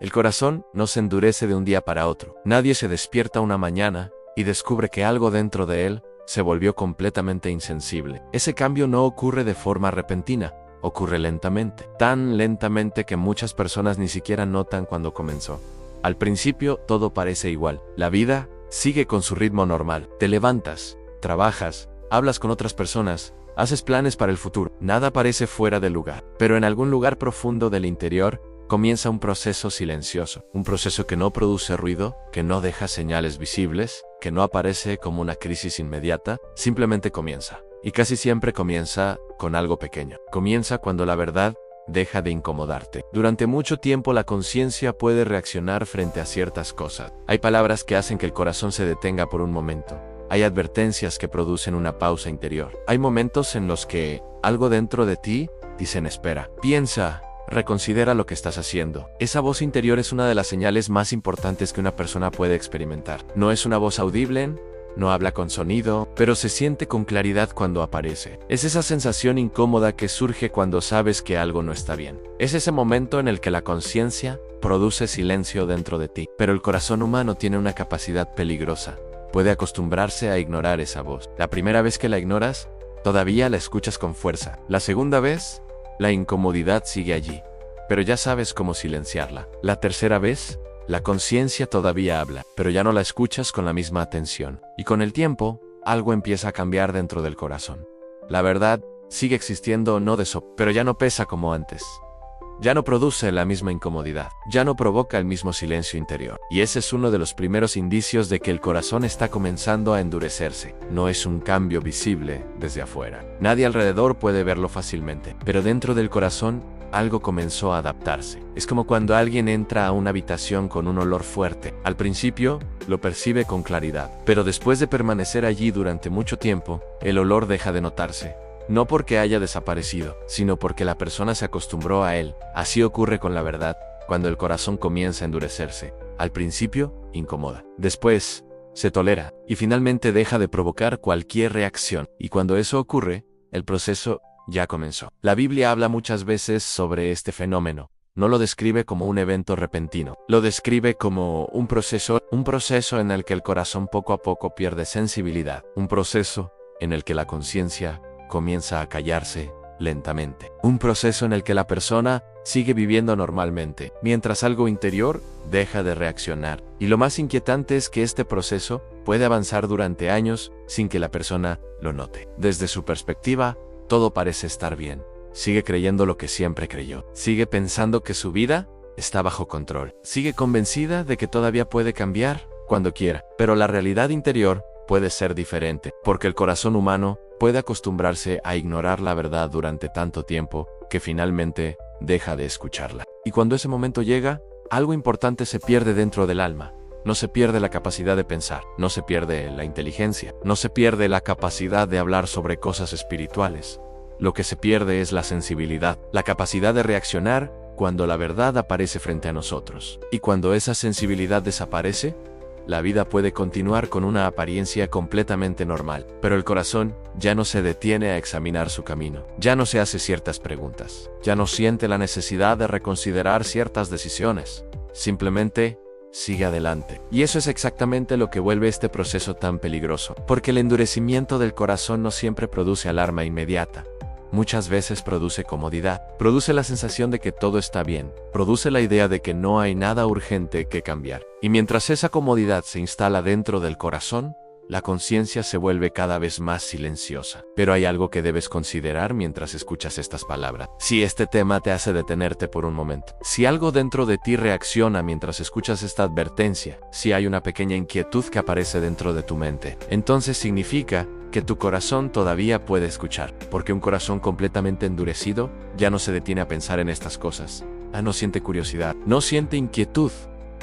El corazón no se endurece de un día para otro. Nadie se despierta una mañana y descubre que algo dentro de él se volvió completamente insensible. Ese cambio no ocurre de forma repentina, ocurre lentamente. Tan lentamente que muchas personas ni siquiera notan cuando comenzó. Al principio todo parece igual. La vida sigue con su ritmo normal. Te levantas, trabajas, hablas con otras personas, haces planes para el futuro. Nada parece fuera de lugar. Pero en algún lugar profundo del interior comienza un proceso silencioso. Un proceso que no produce ruido, que no deja señales visibles, que no aparece como una crisis inmediata, simplemente comienza. Y casi siempre comienza con algo pequeño. Comienza cuando la verdad deja de incomodarte. Durante mucho tiempo la conciencia puede reaccionar frente a ciertas cosas. Hay palabras que hacen que el corazón se detenga por un momento. Hay advertencias que producen una pausa interior. Hay momentos en los que algo dentro de ti dicen espera, piensa, reconsidera lo que estás haciendo. Esa voz interior es una de las señales más importantes que una persona puede experimentar. No es una voz audible, no habla con sonido, pero se siente con claridad cuando aparece. Es esa sensación incómoda que surge cuando sabes que algo no está bien. Es ese momento en el que la conciencia produce silencio dentro de ti. Pero el corazón humano tiene una capacidad peligrosa. Puede acostumbrarse a ignorar esa voz. La primera vez que la ignoras, todavía la escuchas con fuerza. La segunda vez, la incomodidad sigue allí, pero ya sabes cómo silenciarla. La tercera vez, la conciencia todavía habla, pero ya no la escuchas con la misma atención. Y con el tiempo, algo empieza a cambiar dentro del corazón. La verdad sigue existiendo no de eso, pero ya no pesa como antes. Ya no produce la misma incomodidad, ya no provoca el mismo silencio interior. Y ese es uno de los primeros indicios de que el corazón está comenzando a endurecerse. No es un cambio visible desde afuera. Nadie alrededor puede verlo fácilmente, pero dentro del corazón algo comenzó a adaptarse. Es como cuando alguien entra a una habitación con un olor fuerte. Al principio lo percibe con claridad, pero después de permanecer allí durante mucho tiempo, el olor deja de notarse. No porque haya desaparecido, sino porque la persona se acostumbró a él. Así ocurre con la verdad, cuando el corazón comienza a endurecerse. Al principio, incomoda. Después, se tolera, y finalmente deja de provocar cualquier reacción. Y cuando eso ocurre, el proceso ya comenzó. La Biblia habla muchas veces sobre este fenómeno. No lo describe como un evento repentino. Lo describe como un proceso en el que el corazón poco a poco pierde sensibilidad. Un proceso en el que la conciencia comienza a callarse lentamente. Un proceso en el que la persona sigue viviendo normalmente, mientras algo interior deja de reaccionar. Y lo más inquietante es que este proceso puede avanzar durante años sin que la persona lo note. Desde su perspectiva, todo parece estar bien. Sigue creyendo lo que siempre creyó. Sigue pensando que su vida está bajo control. Sigue convencida de que todavía puede cambiar cuando quiera. Pero la realidad interior puede ser diferente, porque el corazón humano puede acostumbrarse a ignorar la verdad durante tanto tiempo que finalmente deja de escucharla. Y cuando ese momento llega, algo importante se pierde dentro del alma. No se pierde la capacidad de pensar, no se pierde la inteligencia, no se pierde la capacidad de hablar sobre cosas espirituales. Lo que se pierde es la sensibilidad, la capacidad de reaccionar cuando la verdad aparece frente a nosotros. Y cuando esa sensibilidad desaparece, la vida puede continuar con una apariencia completamente normal, pero el corazón ya no se detiene a examinar su camino, ya no se hace ciertas preguntas, ya no siente la necesidad de reconsiderar ciertas decisiones, simplemente sigue adelante. Y eso es exactamente lo que vuelve este proceso tan peligroso, porque el endurecimiento del corazón no siempre produce alarma inmediata. Muchas veces produce comodidad, produce la sensación de que todo está bien, produce la idea de que no hay nada urgente que cambiar. Y mientras esa comodidad se instala dentro del corazón, la conciencia se vuelve cada vez más silenciosa. Pero hay algo que debes considerar mientras escuchas estas palabras. Si este tema te hace detenerte por un momento, si algo dentro de ti reacciona mientras escuchas esta advertencia, si hay una pequeña inquietud que aparece dentro de tu mente, entonces significa que tu corazón todavía puede escuchar, porque un corazón completamente endurecido ya no se detiene a pensar en estas cosas. No siente curiosidad, no siente inquietud,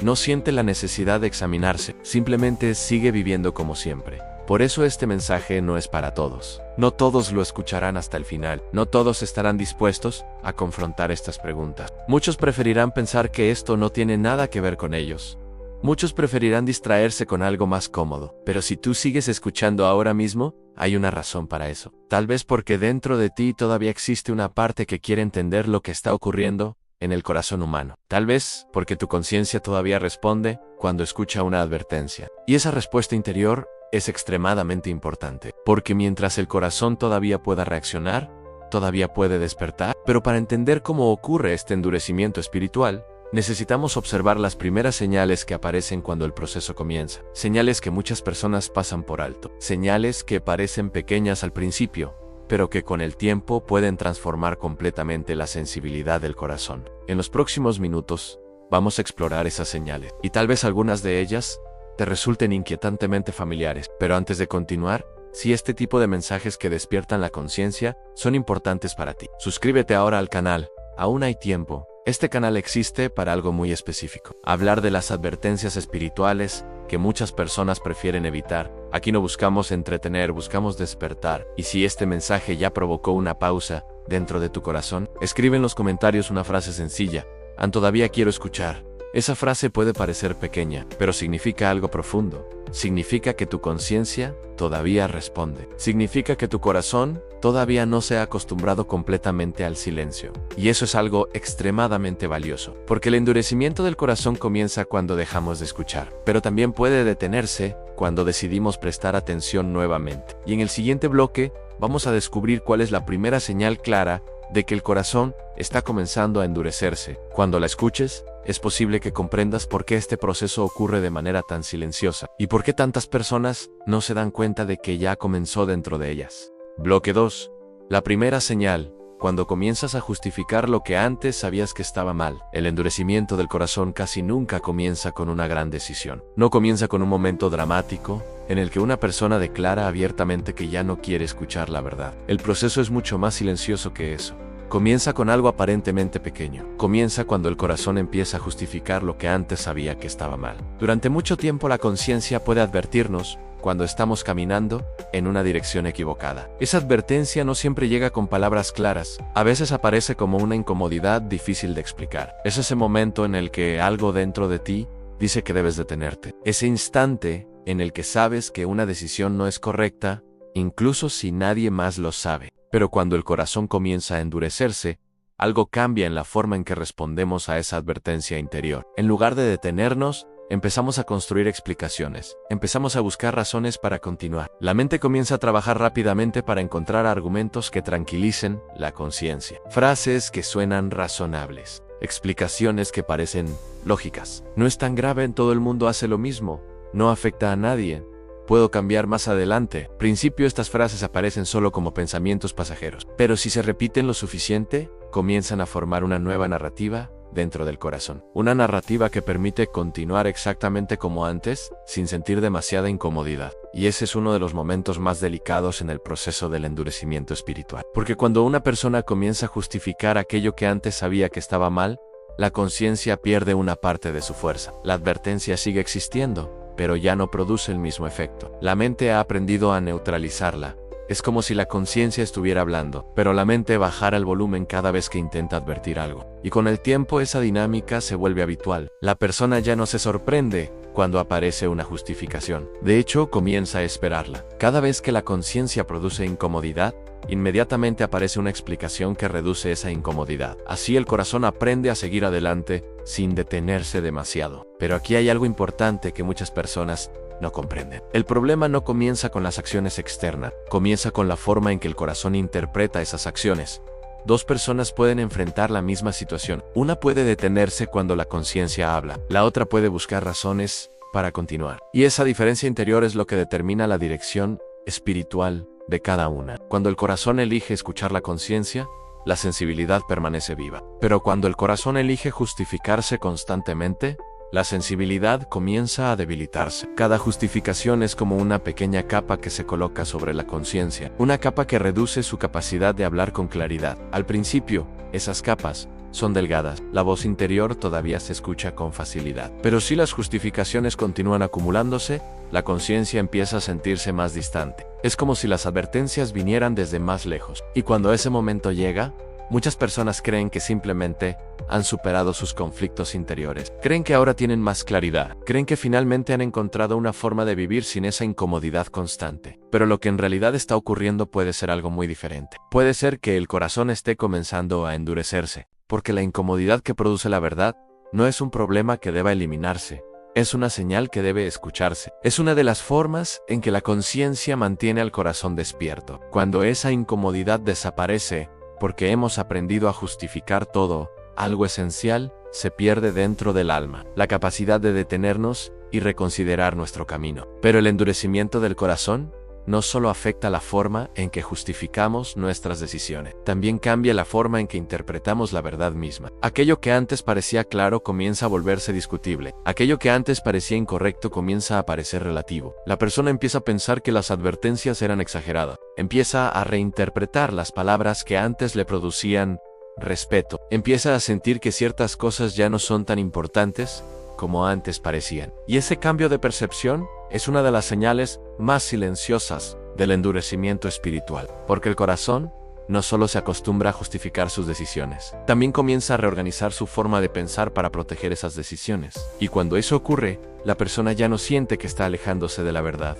no siente la necesidad de examinarse, simplemente sigue viviendo como siempre. Por eso este mensaje no es para todos. No todos lo escucharán hasta el final, no todos estarán dispuestos a confrontar estas preguntas. Muchos preferirán pensar que esto no tiene nada que ver con ellos. Muchos preferirán distraerse con algo más cómodo, pero si tú sigues escuchando ahora mismo, hay una razón para eso. Tal vez porque dentro de ti todavía existe una parte que quiere entender lo que está ocurriendo, en el corazón humano. Tal vez porque tu conciencia todavía responde cuando escucha una advertencia. Y esa respuesta interior es extremadamente importante, porque mientras el corazón todavía pueda reaccionar, todavía puede despertar. Pero para entender cómo ocurre este endurecimiento espiritual, necesitamos observar las primeras señales que aparecen cuando el proceso comienza. Señales que muchas personas pasan por alto. Señales que parecen pequeñas al principio, pero que con el tiempo pueden transformar completamente la sensibilidad del corazón. En los próximos minutos, vamos a explorar esas señales, y tal vez algunas de ellas te resulten inquietantemente familiares. Pero antes de continuar, si este tipo de mensajes que despiertan la conciencia son importantes para ti, suscríbete ahora al canal. Aún hay tiempo. Este canal existe para algo muy específico: hablar de las advertencias espirituales que muchas personas prefieren evitar. Aquí no buscamos entretener, buscamos despertar. Y si este mensaje ya provocó una pausa dentro de tu corazón, escribe en los comentarios una frase sencilla: todavía quiero escuchar. Esa frase puede parecer pequeña, pero significa algo profundo. Significa que tu conciencia todavía responde. Significa que tu corazón todavía no se ha acostumbrado completamente al silencio. Y eso es algo extremadamente valioso, porque el endurecimiento del corazón comienza cuando dejamos de escuchar, pero también puede detenerse cuando decidimos prestar atención nuevamente. Y en el siguiente bloque vamos a descubrir cuál es la primera señal clara de que el corazón está comenzando a endurecerse. Cuando la escuches, es posible que comprendas por qué este proceso ocurre de manera tan silenciosa y por qué tantas personas no se dan cuenta de que ya comenzó dentro de ellas. Bloque 2. La primera señal: cuando comienzas a justificar lo que antes sabías que estaba mal. El endurecimiento del corazón casi nunca comienza con una gran decisión. No comienza con un momento dramático en el que una persona declara abiertamente que ya no quiere escuchar la verdad. El proceso es mucho más silencioso que eso. Comienza con algo aparentemente pequeño. Comienza cuando el corazón empieza a justificar lo que antes sabía que estaba mal. Durante mucho tiempo la conciencia puede advertirnos cuando estamos caminando en una dirección equivocada. Esa advertencia no siempre llega con palabras claras. A veces aparece como una incomodidad difícil de explicar. Es ese momento en el que algo dentro de ti dice que debes detenerte. Ese instante en el que sabes que una decisión no es correcta, incluso si nadie más lo sabe. Pero cuando el corazón comienza a endurecerse, algo cambia en la forma en que respondemos a esa advertencia interior. En lugar de detenernos, empezamos a construir explicaciones. Empezamos a buscar razones para continuar. La mente comienza a trabajar rápidamente para encontrar argumentos que tranquilicen la conciencia. Frases que suenan razonables. Explicaciones que parecen lógicas. No es tan grave, todo el mundo hace lo mismo. No afecta a nadie. Puedo cambiar más adelante. Al principio estas frases aparecen solo como pensamientos pasajeros, pero si se repiten lo suficiente, comienzan a formar una nueva narrativa dentro del corazón. Una narrativa que permite continuar exactamente como antes, sin sentir demasiada incomodidad. Y ese es uno de los momentos más delicados en el proceso del endurecimiento espiritual. Porque cuando una persona comienza a justificar aquello que antes sabía que estaba mal, la conciencia pierde una parte de su fuerza. La advertencia sigue existiendo, pero ya no produce el mismo efecto. La mente ha aprendido a neutralizarla. Es como si la conciencia estuviera hablando, pero la mente bajara el volumen cada vez que intenta advertir algo. Y con el tiempo esa dinámica se vuelve habitual. La persona ya no se sorprende cuando aparece una justificación. De hecho, comienza a esperarla. Cada vez que la conciencia produce incomodidad, inmediatamente aparece una explicación que reduce esa incomodidad. Así el corazón aprende a seguir adelante sin detenerse demasiado. Pero aquí hay algo importante que muchas personas no comprenden. El problema no comienza con las acciones externas, comienza con la forma en que el corazón interpreta esas acciones. Dos personas pueden enfrentar la misma situación. Una puede detenerse cuando la conciencia habla, la otra puede buscar razones para continuar. Y esa diferencia interior es lo que determina la dirección espiritual de cada una. Cuando el corazón elige escuchar la conciencia, la sensibilidad permanece viva. Pero cuando el corazón elige justificarse constantemente, la sensibilidad comienza a debilitarse. Cada justificación es como una pequeña capa que se coloca sobre la conciencia, una capa que reduce su capacidad de hablar con claridad. Al principio, esas capas son delgadas, la voz interior todavía se escucha con facilidad. Pero si las justificaciones continúan acumulándose, la conciencia empieza a sentirse más distante. Es como si las advertencias vinieran desde más lejos. Y cuando ese momento llega, muchas personas creen que simplemente han superado sus conflictos interiores. Creen que ahora tienen más claridad. Creen que finalmente han encontrado una forma de vivir sin esa incomodidad constante. Pero lo que en realidad está ocurriendo puede ser algo muy diferente. Puede ser que el corazón esté comenzando a endurecerse. porque la incomodidad que produce la verdad no es un problema que deba eliminarse, es una señal que debe escucharse. Es una de las formas en que la conciencia mantiene al corazón despierto. Cuando esa incomodidad desaparece, porque hemos aprendido a justificar todo, algo esencial se pierde dentro del alma, la capacidad de detenernos y reconsiderar nuestro camino. Pero el endurecimiento del corazón no solo afecta la forma en que justificamos nuestras decisiones, también cambia la forma en que interpretamos la verdad misma. Aquello que antes parecía claro comienza a volverse discutible. Aquello que antes parecía incorrecto comienza a parecer relativo. La persona empieza a pensar que las advertencias eran exageradas. Empieza a reinterpretar las palabras que antes le producían respeto. Empieza a sentir que ciertas cosas ya no son tan importantes como antes parecían. Y ese cambio de percepción es una de las señales más silenciosas del endurecimiento espiritual, porque el corazón no solo se acostumbra a justificar sus decisiones, también comienza a reorganizar su forma de pensar para proteger esas decisiones. Y cuando eso ocurre, la persona ya no siente que está alejándose de la verdad.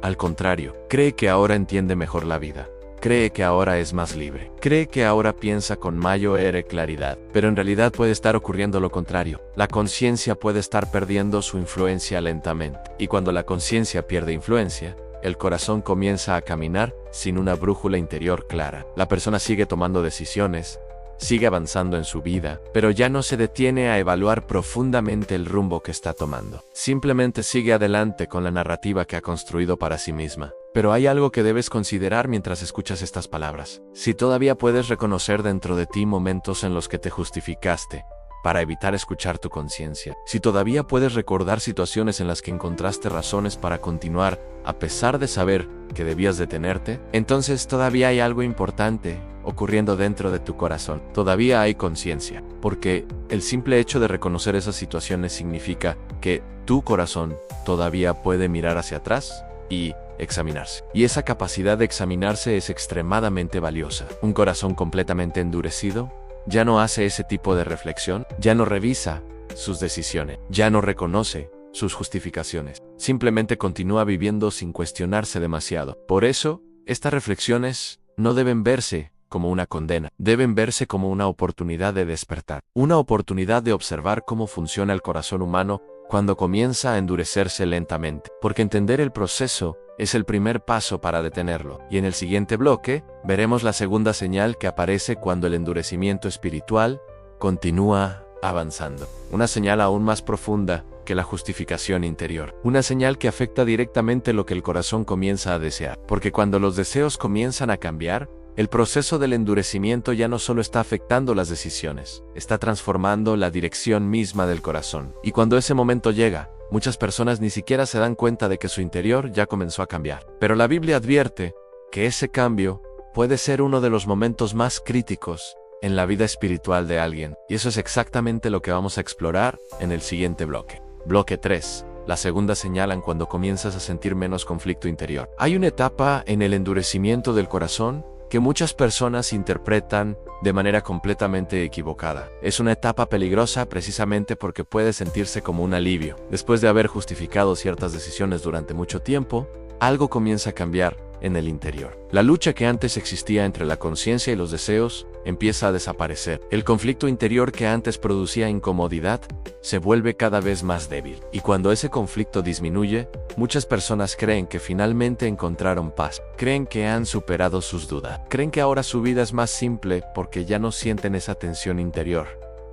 Al contrario, cree que ahora entiende mejor la vida. Cree que ahora es más libre. Cree que ahora piensa con mayor claridad. Pero en realidad puede estar ocurriendo lo contrario. La conciencia puede estar perdiendo su influencia lentamente. Y cuando la conciencia pierde influencia, el corazón comienza a caminar sin una brújula interior clara. La persona sigue tomando decisiones, sigue avanzando en su vida, pero ya no se detiene a evaluar profundamente el rumbo que está tomando. Simplemente sigue adelante con la narrativa que ha construido para sí misma. Pero hay algo que debes considerar mientras escuchas estas palabras. Si todavía puedes reconocer dentro de ti momentos en los que te justificaste para evitar escuchar tu conciencia, si todavía puedes recordar situaciones en las que encontraste razones para continuar a pesar de saber que debías detenerte, entonces todavía hay algo importante ocurriendo dentro de tu corazón. Todavía hay conciencia, porque el simple hecho de reconocer esas situaciones significa que tu corazón todavía puede mirar hacia atrás y examinarse. Y esa capacidad de examinarse es extremadamente valiosa. Un corazón completamente endurecido ya no hace ese tipo de reflexión, ya no revisa sus decisiones, ya no reconoce sus justificaciones. Simplemente continúa viviendo sin cuestionarse demasiado. Por eso, estas reflexiones no deben verse como una condena, deben verse como una oportunidad de despertar, una oportunidad de observar cómo funciona el corazón humano cuando comienza a endurecerse lentamente, porque entender el proceso es el primer paso para detenerlo. Y en el siguiente bloque, veremos la segunda señal que aparece cuando el endurecimiento espiritual continúa avanzando. Una señal aún más profunda que la justificación interior. Una señal que afecta directamente lo que el corazón comienza a desear. Porque cuando los deseos comienzan a cambiar, el proceso del endurecimiento ya no solo está afectando las decisiones, está transformando la dirección misma del corazón. Y cuando ese momento llega, muchas personas ni siquiera se dan cuenta de que su interior ya comenzó a cambiar. Pero la Biblia advierte que ese cambio puede ser uno de los momentos más críticos en la vida espiritual de alguien. Y eso es exactamente lo que vamos a explorar en el siguiente bloque. Bloque 3. La segunda señal cuando comienzas a sentir menos conflicto interior. Hay una etapa en el endurecimiento del corazón que muchas personas interpretan de manera completamente equivocada. Es una etapa peligrosa precisamente porque puede sentirse como un alivio. Después de haber justificado ciertas decisiones durante mucho tiempo, algo comienza a cambiar en el interior. La lucha que antes existía entre la conciencia y los deseos empieza a desaparecer. El conflicto interior que antes producía incomodidad se vuelve cada vez más débil. Y cuando ese conflicto disminuye, muchas personas creen que finalmente encontraron paz. Creen que han superado sus dudas. Creen que ahora su vida es más simple porque ya no sienten esa tensión interior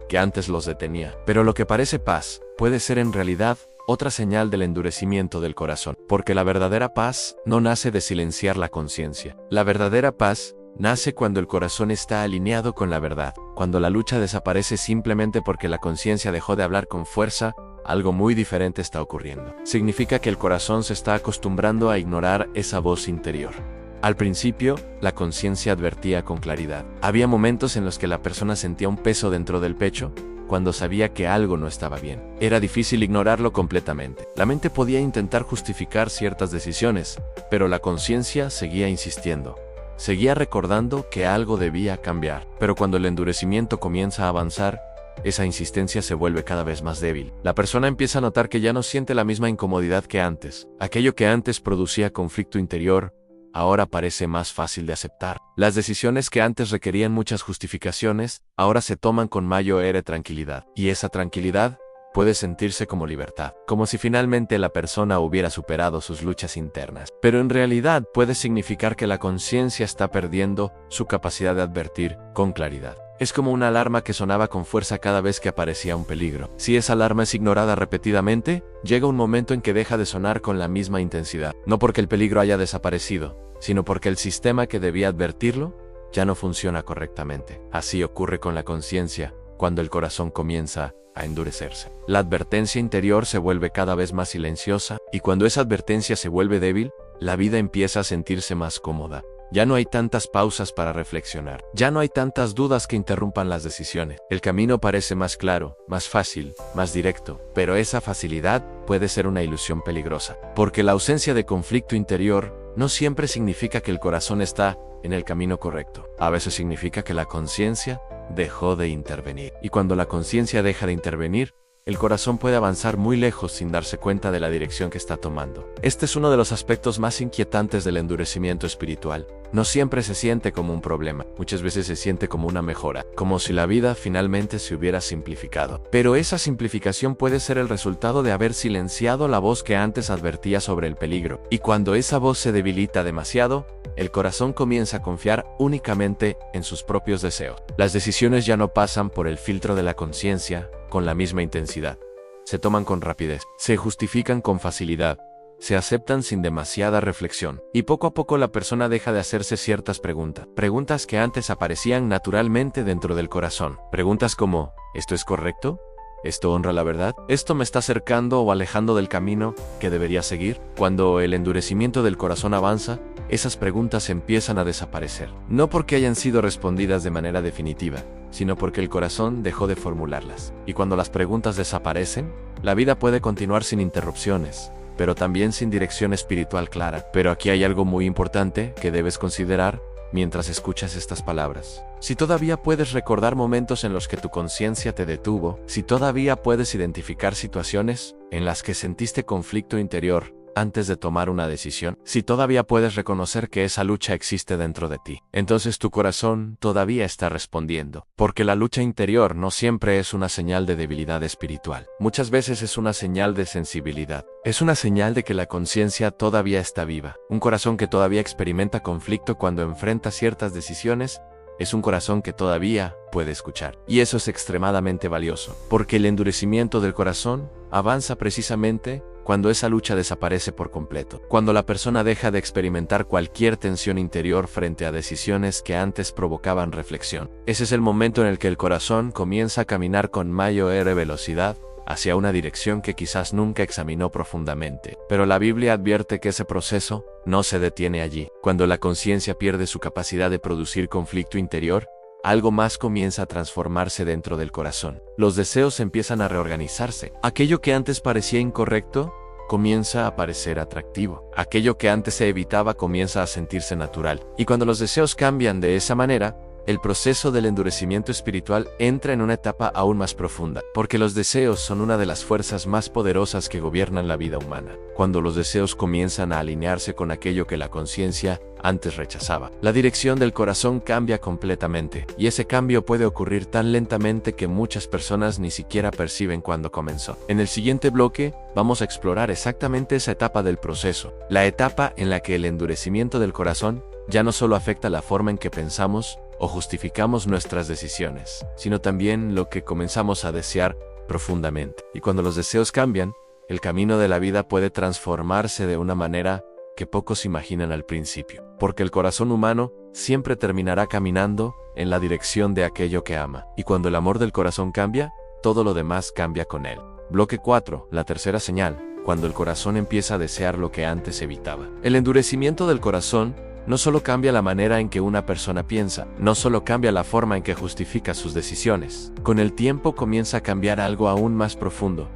que antes los detenía. Pero lo que parece paz puede ser en realidad otra señal del endurecimiento del corazón, porque la verdadera paz no nace de silenciar la conciencia. La verdadera paz nace cuando el corazón está alineado con la verdad. Cuando la lucha desaparece simplemente porque la conciencia dejó de hablar con fuerza, algo muy diferente está ocurriendo. Significa que el corazón se está acostumbrando a ignorar esa voz interior. Al principio, la conciencia advertía con claridad. Había momentos en los que la persona sentía un peso dentro del pecho, cuando sabía que algo no estaba bien. Era difícil ignorarlo completamente. La mente podía intentar justificar ciertas decisiones, pero la conciencia seguía insistiendo. Seguía recordando que algo debía cambiar. Pero cuando el endurecimiento comienza a avanzar, esa insistencia se vuelve cada vez más débil. La persona empieza a notar que ya no siente la misma incomodidad que antes. Aquello que antes producía conflicto interior, ahora parece más fácil de aceptar. Las decisiones que antes requerían muchas justificaciones, ahora se toman con mayor tranquilidad. Y esa tranquilidad puede sentirse como libertad, como si finalmente la persona hubiera superado sus luchas internas. Pero en realidad puede significar que la conciencia está perdiendo su capacidad de advertir con claridad. Es como una alarma que sonaba con fuerza cada vez que aparecía un peligro. Si esa alarma es ignorada repetidamente, llega un momento en que deja de sonar con la misma intensidad. No porque el peligro haya desaparecido, sino porque el sistema que debía advertirlo ya no funciona correctamente. Así ocurre con la conciencia cuando el corazón comienza a endurecerse. La advertencia interior se vuelve cada vez más silenciosa, y cuando esa advertencia se vuelve débil, la vida empieza a sentirse más cómoda. Ya no hay tantas pausas para reflexionar. Ya no hay tantas dudas que interrumpan las decisiones. El camino parece más claro, más fácil, más directo. Pero esa facilidad puede ser una ilusión peligrosa. Porque la ausencia de conflicto interior no siempre significa que el corazón está en el camino correcto. A veces significa que la conciencia dejó de intervenir. Y cuando la conciencia deja de intervenir, el corazón puede avanzar muy lejos sin darse cuenta de la dirección que está tomando. Este es uno de los aspectos más inquietantes del endurecimiento espiritual. No siempre se siente como un problema, muchas veces se siente como una mejora, como si la vida finalmente se hubiera simplificado. Pero esa simplificación puede ser el resultado de haber silenciado la voz que antes advertía sobre el peligro. Y cuando esa voz se debilita demasiado, el corazón comienza a confiar únicamente en sus propios deseos. Las decisiones ya no pasan por el filtro de la conciencia con la misma intensidad. Se toman con rapidez, se justifican con facilidad, se aceptan sin demasiada reflexión. Y poco a poco la persona deja de hacerse ciertas preguntas. Preguntas que antes aparecían naturalmente dentro del corazón. Preguntas como, ¿esto es correcto? ¿Esto honra la verdad? ¿Esto me está acercando o alejando del camino que debería seguir? Cuando el endurecimiento del corazón avanza, esas preguntas empiezan a desaparecer. No porque hayan sido respondidas de manera definitiva, sino porque el corazón dejó de formularlas. Y cuando las preguntas desaparecen, la vida puede continuar sin interrupciones, pero también sin dirección espiritual clara. Pero aquí hay algo muy importante que debes considerar mientras escuchas estas palabras. Si todavía puedes recordar momentos en los que tu conciencia te detuvo, si todavía puedes identificar situaciones en las que sentiste conflicto interior antes de tomar una decisión, si todavía puedes reconocer que esa lucha existe dentro de ti, entonces tu corazón todavía está respondiendo. Porque la lucha interior no siempre es una señal de debilidad espiritual. Muchas veces es una señal de sensibilidad. Es una señal de que la conciencia todavía está viva. Un corazón que todavía experimenta conflicto cuando enfrenta ciertas decisiones es un corazón que todavía puede escuchar. Y eso es extremadamente valioso, porque el endurecimiento del corazón avanza precisamente cuando esa lucha desaparece por completo, cuando la persona deja de experimentar cualquier tensión interior frente a decisiones que antes provocaban reflexión. Ese es el momento en el que el corazón comienza a caminar con mayor velocidad hacia una dirección que quizás nunca examinó profundamente. Pero la Biblia advierte que ese proceso no se detiene allí. Cuando la conciencia pierde su capacidad de producir conflicto interior, algo más comienza a transformarse dentro del corazón. Los deseos empiezan a reorganizarse. Aquello que antes parecía incorrecto comienza a parecer atractivo. Aquello que antes se evitaba comienza a sentirse natural. Y cuando los deseos cambian de esa manera, el proceso del endurecimiento espiritual entra en una etapa aún más profunda, porque los deseos son una de las fuerzas más poderosas que gobiernan la vida humana. Cuando los deseos comienzan a alinearse con aquello que la conciencia antes rechazaba, la dirección del corazón cambia completamente, y ese cambio puede ocurrir tan lentamente que muchas personas ni siquiera perciben cuándo comenzó. En el siguiente bloque, vamos a explorar exactamente esa etapa del proceso, la etapa en la que el endurecimiento del corazón ya no solo afecta la forma en que pensamos o justificamos nuestras decisiones, sino también lo que comenzamos a desear profundamente. Y cuando los deseos cambian, el camino de la vida puede transformarse de una manera que pocos imaginan al principio, porque el corazón humano siempre terminará caminando en la dirección de aquello que ama. Y cuando el amor del corazón cambia, todo lo demás cambia con él. Bloque 4, la tercera señal, cuando el corazón empieza a desear lo que antes evitaba. El endurecimiento del corazón no solo cambia la manera en que una persona piensa, no solo cambia la forma en que justifica sus decisiones. Con el tiempo comienza a cambiar algo aún más profundo.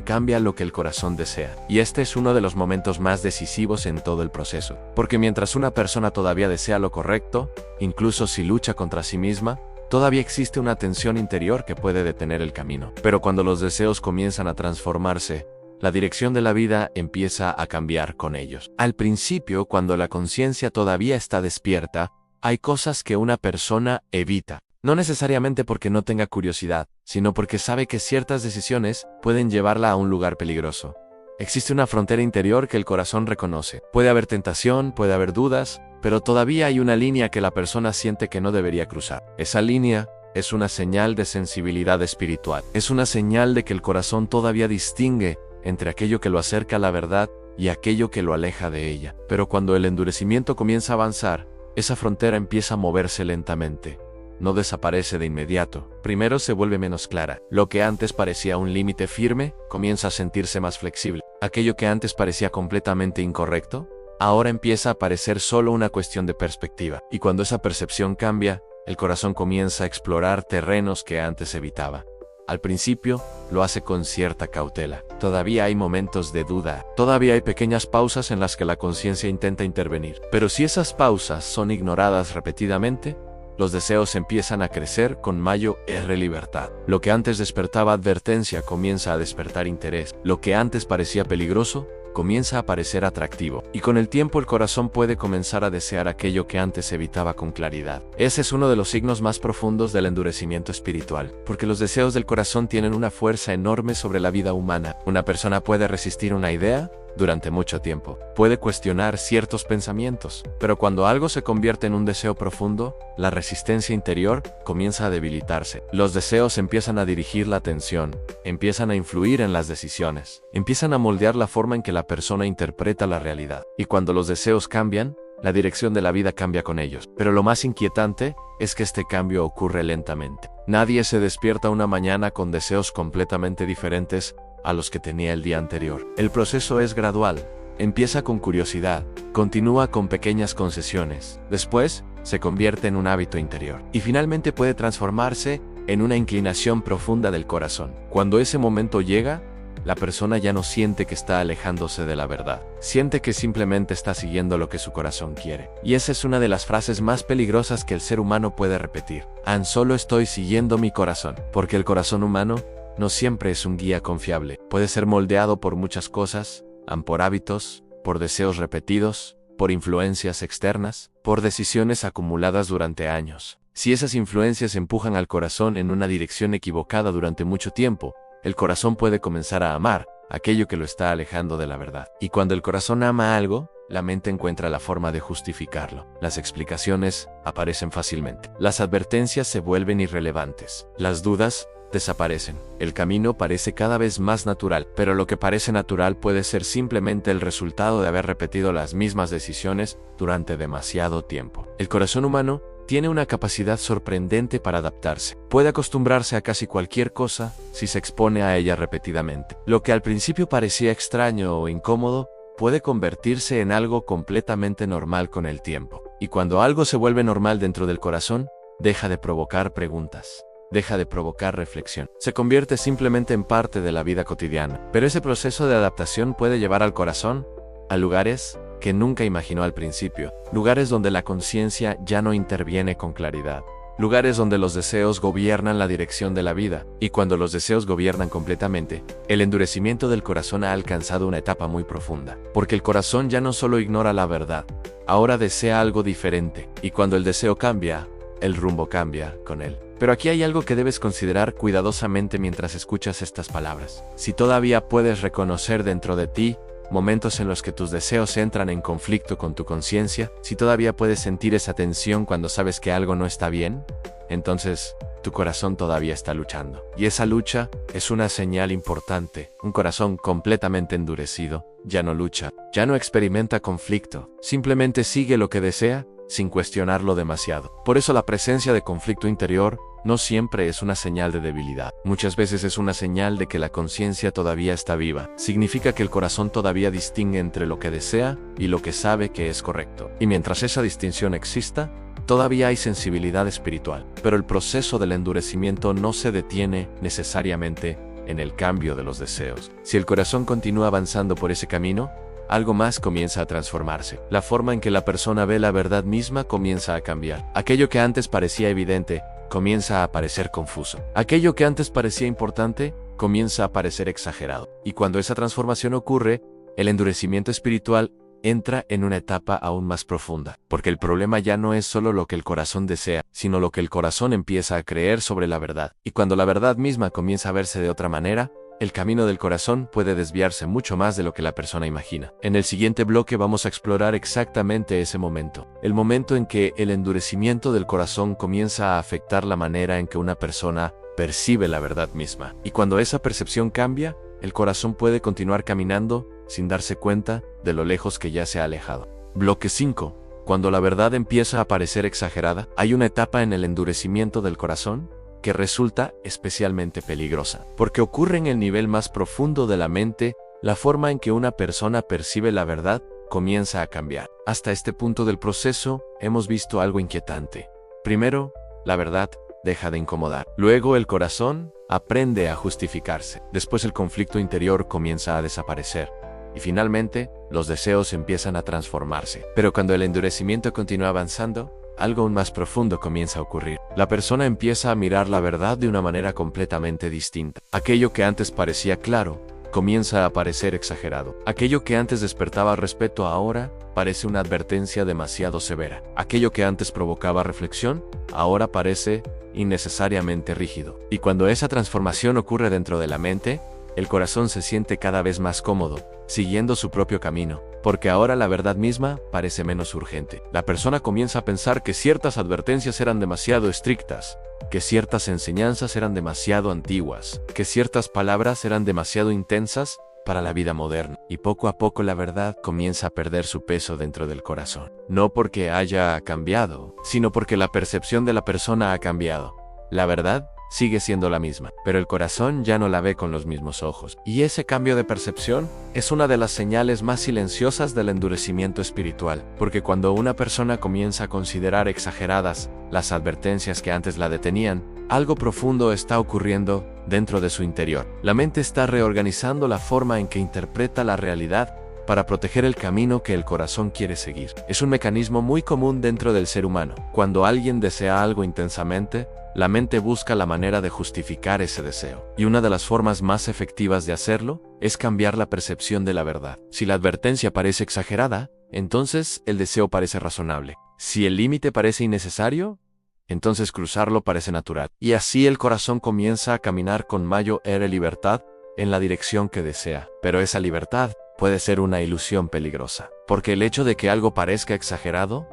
Cambia lo que el corazón desea. Y este es uno de los momentos más decisivos en todo el proceso. Porque mientras una persona todavía desea lo correcto, incluso si lucha contra sí misma, todavía existe una tensión interior que puede detener el camino. Pero cuando los deseos comienzan a transformarse, la dirección de la vida empieza a cambiar con ellos. Al principio, cuando la conciencia todavía está despierta, hay cosas que una persona evita. No necesariamente porque no tenga curiosidad, sino porque sabe que ciertas decisiones pueden llevarla a un lugar peligroso. Existe una frontera interior que el corazón reconoce. Puede haber tentación, puede haber dudas, pero todavía hay una línea que la persona siente que no debería cruzar. Esa línea es una señal de sensibilidad espiritual. Es una señal de que el corazón todavía distingue entre aquello que lo acerca a la verdad y aquello que lo aleja de ella. Pero cuando el endurecimiento comienza a avanzar, esa frontera empieza a moverse lentamente. No desaparece de inmediato. Primero se vuelve menos clara. Lo que antes parecía un límite firme, comienza a sentirse más flexible. Aquello que antes parecía completamente incorrecto, ahora empieza a parecer solo una cuestión de perspectiva. Y cuando esa percepción cambia, el corazón comienza a explorar terrenos que antes evitaba. Al principio, lo hace con cierta cautela. Todavía hay momentos de duda. Todavía hay pequeñas pausas en las que la conciencia intenta intervenir. Pero si esas pausas son ignoradas repetidamente, los deseos empiezan a crecer con mayor libertad. Lo que antes despertaba advertencia comienza a despertar interés. Lo que antes parecía peligroso comienza a parecer atractivo. Y con el tiempo el corazón puede comenzar a desear aquello que antes evitaba con claridad. Ese es uno de los signos más profundos del endurecimiento espiritual, porque los deseos del corazón tienen una fuerza enorme sobre la vida humana. Una persona puede resistir una idea durante mucho tiempo. Puede cuestionar ciertos pensamientos, pero cuando algo se convierte en un deseo profundo, la resistencia interior comienza a debilitarse. Los deseos empiezan a dirigir la atención, empiezan a influir en las decisiones, empiezan a moldear la forma en que la persona interpreta la realidad. Y cuando los deseos cambian, la dirección de la vida cambia con ellos. Pero lo más inquietante es que este cambio ocurre lentamente. Nadie se despierta una mañana con deseos completamente diferentes a los que tenía el día anterior. El proceso es gradual. Empieza con curiosidad, continúa con pequeñas concesiones. Después, se convierte en un hábito interior. Y finalmente puede transformarse en una inclinación profunda del corazón. Cuando ese momento llega, la persona ya no siente que está alejándose de la verdad. Siente que simplemente está siguiendo lo que su corazón quiere. Y esa es una de las frases más peligrosas que el ser humano puede repetir. Solo estoy siguiendo mi corazón. Porque el corazón humano no siempre es un guía confiable. Puede ser moldeado por muchas cosas, por hábitos, por deseos repetidos, por influencias externas, por decisiones acumuladas durante años. Si esas influencias empujan al corazón en una dirección equivocada durante mucho tiempo, el corazón puede comenzar a amar aquello que lo está alejando de la verdad. Y cuando el corazón ama algo, la mente encuentra la forma de justificarlo. Las explicaciones aparecen fácilmente. Las advertencias se vuelven irrelevantes. Las dudas desaparecen. El camino parece cada vez más natural, pero lo que parece natural puede ser simplemente el resultado de haber repetido las mismas decisiones durante demasiado tiempo. El corazón humano tiene una capacidad sorprendente para adaptarse. Puede acostumbrarse a casi cualquier cosa si se expone a ella repetidamente. Lo que al principio parecía extraño o incómodo puede convertirse en algo completamente normal con el tiempo. Y cuando algo se vuelve normal dentro del corazón, deja de provocar preguntas. Deja de provocar reflexión. Se convierte simplemente en parte de la vida cotidiana. Pero ese proceso de adaptación puede llevar al corazón a lugares que nunca imaginó al principio. Lugares donde la conciencia ya no interviene con claridad. Lugares donde los deseos gobiernan la dirección de la vida. Y cuando los deseos gobiernan completamente, el endurecimiento del corazón ha alcanzado una etapa muy profunda. Porque el corazón ya no solo ignora la verdad, ahora desea algo diferente. Y cuando el deseo cambia, el rumbo cambia con él. Pero aquí hay algo que debes considerar cuidadosamente mientras escuchas estas palabras. Si todavía puedes reconocer dentro de ti momentos en los que tus deseos entran en conflicto con tu conciencia, si todavía puedes sentir esa tensión cuando sabes que algo no está bien, entonces tu corazón todavía está luchando. Y esa lucha es una señal importante. Un corazón completamente endurecido ya no lucha, ya no experimenta conflicto, simplemente sigue lo que desea sin cuestionarlo demasiado. Por eso la presencia de conflicto interior no siempre es una señal de debilidad. Muchas veces es una señal de que la conciencia todavía está viva. Significa que el corazón todavía distingue entre lo que desea y lo que sabe que es correcto. Y mientras esa distinción exista, todavía hay sensibilidad espiritual. Pero el proceso del endurecimiento no se detiene necesariamente en el cambio de los deseos. Si el corazón continúa avanzando por ese camino, algo más comienza a transformarse. La forma en que la persona ve la verdad misma comienza a cambiar. Aquello que antes parecía evidente comienza a parecer confuso. Aquello que antes parecía importante comienza a parecer exagerado. Y cuando esa transformación ocurre, el endurecimiento espiritual entra en una etapa aún más profunda, porque el problema ya no es solo lo que el corazón desea, sino lo que el corazón empieza a creer sobre la verdad. Y cuando la verdad misma comienza a verse de otra manera, el camino del corazón puede desviarse mucho más de lo que la persona imagina. En el siguiente bloque vamos a explorar exactamente ese momento, el momento en que el endurecimiento del corazón comienza a afectar la manera en que una persona percibe la verdad misma. Y cuando esa percepción cambia, el corazón puede continuar caminando sin darse cuenta de lo lejos que ya se ha alejado. Bloque 5. Cuando la verdad empieza a parecer exagerada, hay una etapa en el endurecimiento del corazón que resulta especialmente peligrosa, porque ocurre en el nivel más profundo de la mente. La forma en que una persona percibe la verdad comienza a cambiar. Hasta este punto del proceso, hemos visto algo inquietante. Primero, la verdad deja de incomodar. Luego, el corazón aprende a justificarse. Después, el conflicto interior comienza a desaparecer. Y finalmente, los deseos empiezan a transformarse. Pero cuando el endurecimiento continúa avanzando, algo aún más profundo comienza a ocurrir. La persona empieza a mirar la verdad de una manera completamente distinta. Aquello que antes parecía claro, comienza a parecer exagerado. Aquello que antes despertaba respeto ahora parece una advertencia demasiado severa. Aquello que antes provocaba reflexión, ahora parece innecesariamente rígido. Y cuando esa transformación ocurre dentro de la mente, el corazón se siente cada vez más cómodo, siguiendo su propio camino, porque ahora la verdad misma parece menos urgente. La persona comienza a pensar que ciertas advertencias eran demasiado estrictas, que ciertas enseñanzas eran demasiado antiguas, que ciertas palabras eran demasiado intensas para la vida moderna. Y poco a poco la verdad comienza a perder su peso dentro del corazón. No porque haya cambiado, sino porque la percepción de la persona ha cambiado. La verdad sigue siendo la misma, pero el corazón ya no la ve con los mismos ojos. Y ese cambio de percepción es una de las señales más silenciosas del endurecimiento espiritual, porque cuando una persona comienza a considerar exageradas las advertencias que antes la detenían, algo profundo está ocurriendo dentro de su interior. La mente está reorganizando la forma en que interpreta la realidad para proteger el camino que el corazón quiere seguir. Es un mecanismo muy común dentro del ser humano. Cuando alguien desea algo intensamente, la mente busca la manera de justificar ese deseo. Y una de las formas más efectivas de hacerlo es cambiar la percepción de la verdad. Si la advertencia parece exagerada, entonces el deseo parece razonable. Si el límite parece innecesario, entonces cruzarlo parece natural. Y así el corazón comienza a caminar con mayor libertad en la dirección que desea. Pero esa libertad puede ser una ilusión peligrosa, porque el hecho de que algo parezca exagerado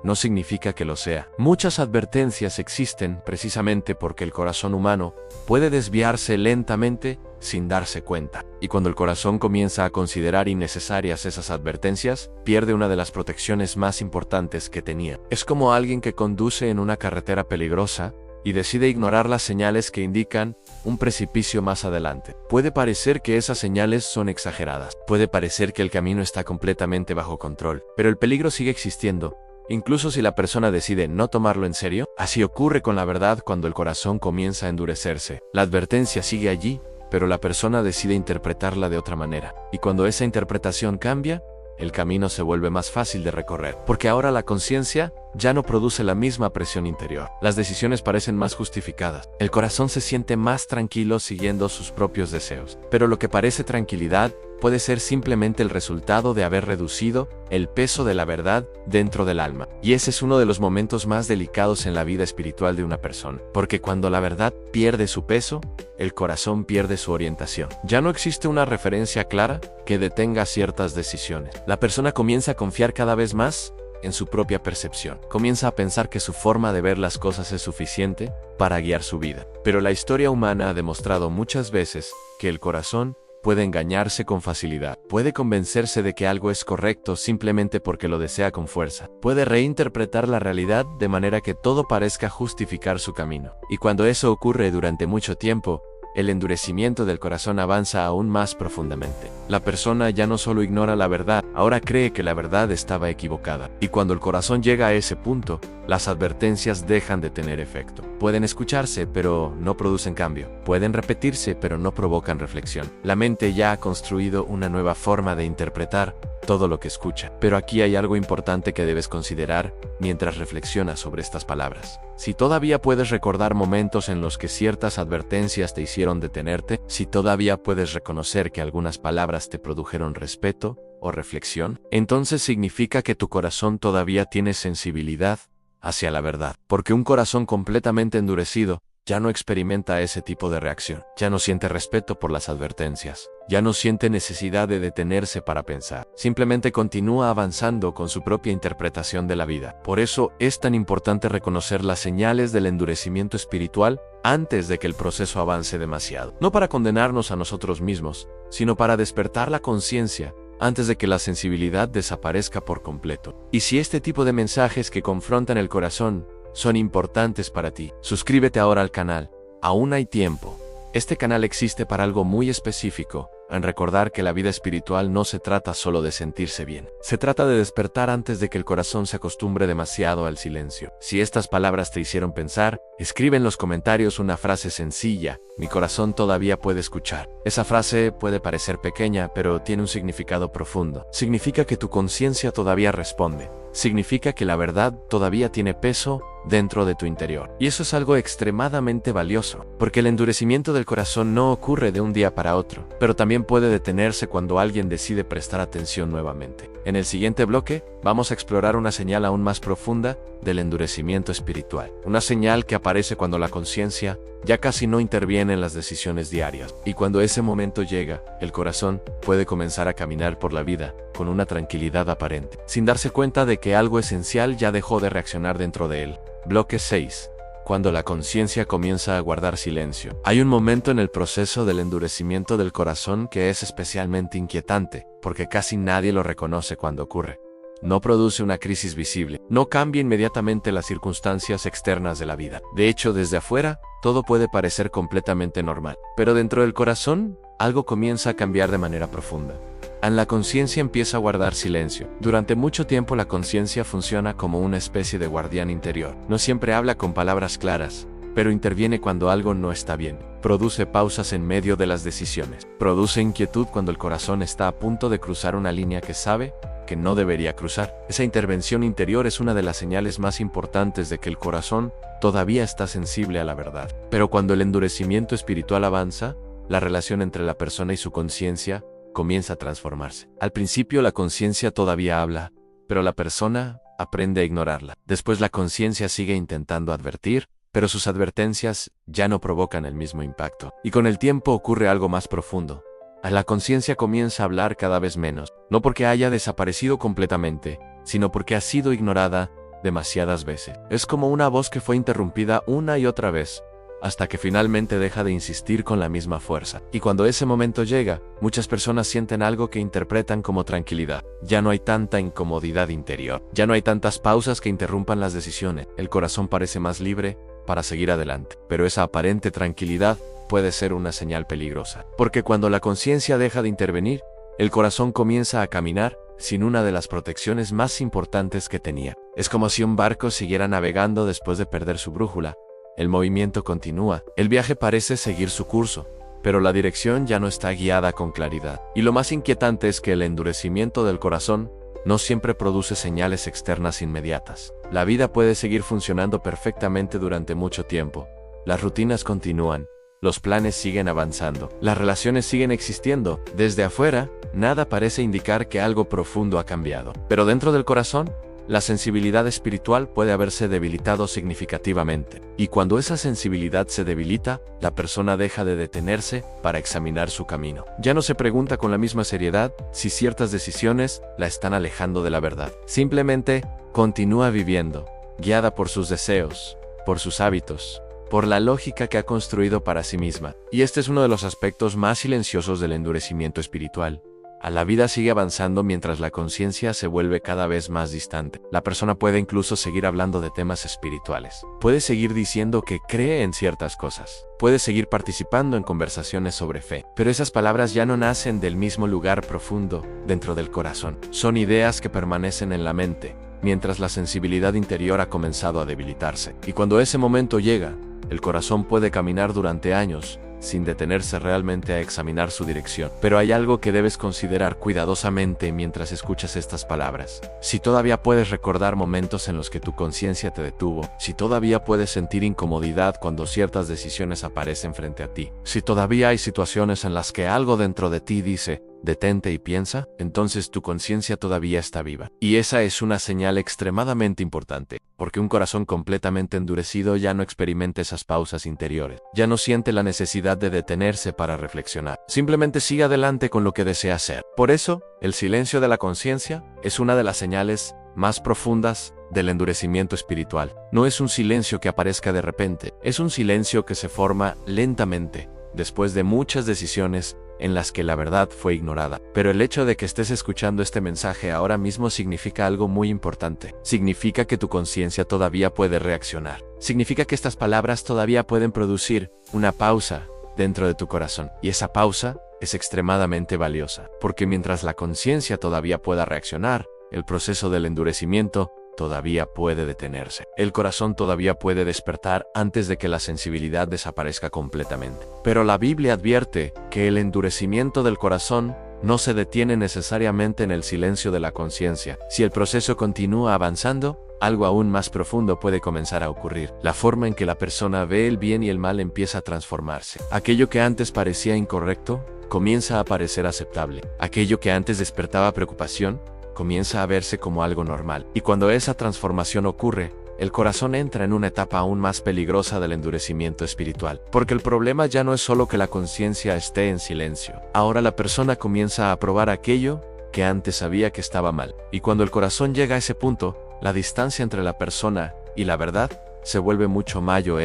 no significa que lo sea. Muchas advertencias existen precisamente porque el corazón humano puede desviarse lentamente sin darse cuenta. Y cuando el corazón comienza a considerar innecesarias esas advertencias, pierde una de las protecciones más importantes que tenía. Es como alguien que conduce en una carretera peligrosa y decide ignorar las señales que indican un precipicio más adelante. Puede parecer que esas señales son exageradas. Puede parecer que el camino está completamente bajo control, pero el peligro sigue existiendo. Incluso si la persona decide no tomarlo en serio, así ocurre con la verdad cuando el corazón comienza a endurecerse. La advertencia sigue allí, pero la persona decide interpretarla de otra manera. Y cuando esa interpretación cambia, el camino se vuelve más fácil de recorrer, porque ahora la conciencia ya no produce la misma presión interior. Las decisiones parecen más justificadas. El corazón se siente más tranquilo siguiendo sus propios deseos. Pero lo que parece tranquilidad puede ser simplemente el resultado de haber reducido el peso de la verdad dentro del alma. Y ese es uno de los momentos más delicados en la vida espiritual de una persona, porque cuando la verdad pierde su peso, el corazón pierde su orientación. Ya no existe una referencia clara que detenga ciertas decisiones. La persona comienza a confiar cada vez más en su propia percepción. Comienza a pensar que su forma de ver las cosas es suficiente para guiar su vida. Pero la historia humana ha demostrado muchas veces que el corazón puede engañarse con facilidad. Puede convencerse de que algo es correcto simplemente porque lo desea con fuerza. Puede reinterpretar la realidad de manera que todo parezca justificar su camino. Y cuando eso ocurre durante mucho tiempo, el endurecimiento del corazón avanza aún más profundamente. La persona ya no solo ignora la verdad, ahora cree que la verdad estaba equivocada. Y cuando el corazón llega a ese punto, las advertencias dejan de tener efecto. Pueden escucharse, pero no producen cambio. Pueden repetirse, pero no provocan reflexión. La mente ya ha construido una nueva forma de interpretar todo lo que escucha. Pero aquí hay algo importante que debes considerar mientras reflexionas sobre estas palabras. Si todavía puedes recordar momentos en los que ciertas advertencias te hicieron detenerte, si todavía puedes reconocer que algunas palabras te produjeron respeto o reflexión, entonces significa que tu corazón todavía tiene sensibilidad hacia la verdad. Porque un corazón completamente endurecido ya no experimenta ese tipo de reacción, ya no siente respeto por las advertencias, ya no siente necesidad de detenerse para pensar, simplemente continúa avanzando con su propia interpretación de la vida. Por eso es tan importante reconocer las señales del endurecimiento espiritual antes de que el proceso avance demasiado. No para condenarnos a nosotros mismos, sino para despertar la conciencia antes de que la sensibilidad desaparezca por completo. Y si este tipo de mensajes que confrontan el corazón son importantes para ti, suscríbete ahora al canal. Aún hay tiempo. Este canal existe para algo muy específico, en recordar que la vida espiritual no se trata solo de sentirse bien. Se trata de despertar antes de que el corazón se acostumbre demasiado al silencio. Si estas palabras te hicieron pensar, escribe en los comentarios una frase sencilla: mi corazón todavía puede escuchar. Esa frase puede parecer pequeña, pero tiene un significado profundo. Significa que tu conciencia todavía responde. Significa que la verdad todavía tiene peso dentro de tu interior. Y eso es algo extremadamente valioso, porque el endurecimiento del corazón no ocurre de un día para otro, pero también puede detenerse cuando alguien decide prestar atención nuevamente. En el siguiente bloque, vamos a explorar una señal aún más profunda del endurecimiento espiritual. Una señal que aparece cuando la conciencia ya casi no interviene en las decisiones diarias. Y cuando ese momento llega, el corazón puede comenzar a caminar por la vida con una tranquilidad aparente, sin darse cuenta de que algo esencial ya dejó de reaccionar dentro de él. Bloque 6. Cuando la conciencia comienza a guardar silencio. Hay un momento en el proceso del endurecimiento del corazón que es especialmente inquietante, porque casi nadie lo reconoce cuando ocurre. No produce una crisis visible, no cambia inmediatamente las circunstancias externas de la vida. De hecho, desde afuera, todo puede parecer completamente normal. Pero dentro del corazón, algo comienza a cambiar de manera profunda. La conciencia empieza a guardar silencio. Durante mucho tiempo la conciencia funciona como una especie de guardián interior. No siempre habla con palabras claras, pero interviene cuando algo no está bien. Produce pausas en medio de las decisiones. Produce inquietud cuando el corazón está a punto de cruzar una línea que sabe que no debería cruzar. Esa intervención interior es una de las señales más importantes de que el corazón todavía está sensible a la verdad. Pero cuando el endurecimiento espiritual avanza, la relación entre la persona y su conciencia comienza a transformarse. Al principio la conciencia todavía habla, pero la persona aprende a ignorarla. Después la conciencia sigue intentando advertir, pero sus advertencias ya no provocan el mismo impacto. Y con el tiempo ocurre algo más profundo. La conciencia comienza a hablar cada vez menos, no porque haya desaparecido completamente, sino porque ha sido ignorada demasiadas veces. Es como una voz que fue interrumpida una y otra vez, hasta que finalmente deja de insistir con la misma fuerza. Y cuando ese momento llega, muchas personas sienten algo que interpretan como tranquilidad. Ya no hay tanta incomodidad interior. Ya no hay tantas pausas que interrumpan las decisiones. El corazón parece más libre para seguir adelante. Pero esa aparente tranquilidad puede ser una señal peligrosa. Porque cuando la conciencia deja de intervenir, el corazón comienza a caminar sin una de las protecciones más importantes que tenía. Es como si un barco siguiera navegando después de perder su brújula. El movimiento continúa, el viaje parece seguir su curso, pero la dirección ya no está guiada con claridad. Y lo más inquietante es que el endurecimiento del corazón no siempre produce señales externas inmediatas. La vida puede seguir funcionando perfectamente durante mucho tiempo. Las rutinas continúan, los planes siguen avanzando, las relaciones siguen existiendo. Desde afuera, nada parece indicar que algo profundo ha cambiado. Pero dentro del corazón, la sensibilidad espiritual puede haberse debilitado significativamente. Y cuando esa sensibilidad se debilita, la persona deja de detenerse para examinar su camino. Ya no se pregunta con la misma seriedad si ciertas decisiones la están alejando de la verdad. Simplemente continúa viviendo, guiada por sus deseos, por sus hábitos, por la lógica que ha construido para sí misma. Y este es uno de los aspectos más silenciosos del endurecimiento espiritual. La vida sigue avanzando mientras la conciencia se vuelve cada vez más distante. La persona puede incluso seguir hablando de temas espirituales. Puede seguir diciendo que cree en ciertas cosas. Puede seguir participando en conversaciones sobre fe. Pero esas palabras ya no nacen del mismo lugar profundo dentro del corazón. Son ideas que permanecen en la mente, mientras la sensibilidad interior ha comenzado a debilitarse. Y cuando ese momento llega, el corazón puede caminar durante años sin detenerse realmente a examinar su dirección. Pero hay algo que debes considerar cuidadosamente mientras escuchas estas palabras. Si todavía puedes recordar momentos en los que tu conciencia te detuvo, si todavía puedes sentir incomodidad cuando ciertas decisiones aparecen frente a ti, si todavía hay situaciones en las que algo dentro de ti dice, detente y piensa, entonces tu conciencia todavía está viva. Y esa es una señal extremadamente importante, porque un corazón completamente endurecido ya no experimenta esas pausas interiores, ya no siente la necesidad de detenerse para reflexionar, simplemente sigue adelante con lo que desea hacer. Por eso, el silencio de la conciencia es una de las señales más profundas del endurecimiento espiritual. No es un silencio que aparezca de repente, es un silencio que se forma lentamente, después de muchas decisiones en las que la verdad fue ignorada. Pero el hecho de que estés escuchando este mensaje ahora mismo significa algo muy importante. Significa que tu conciencia todavía puede reaccionar. Significa que estas palabras todavía pueden producir una pausa dentro de tu corazón. Y esa pausa es extremadamente valiosa, porque mientras la conciencia todavía pueda reaccionar, el proceso del endurecimiento todavía puede detenerse. El corazón todavía puede despertar antes de que la sensibilidad desaparezca completamente. Pero la Biblia advierte que el endurecimiento del corazón no se detiene necesariamente en el silencio de la conciencia. Si el proceso continúa avanzando, algo aún más profundo puede comenzar a ocurrir. La forma en que la persona ve el bien y el mal empieza a transformarse. Aquello que antes parecía incorrecto, comienza a parecer aceptable. Aquello que antes despertaba preocupación, comienza a verse como algo normal. Y cuando esa transformación ocurre, el corazón entra en una etapa aún más peligrosa del endurecimiento espiritual. Porque el problema ya no es solo que la conciencia esté en silencio. Ahora la persona comienza a probar aquello que antes sabía que estaba mal. Y cuando el corazón llega a ese punto, la distancia entre la persona y la verdad se vuelve mucho mayor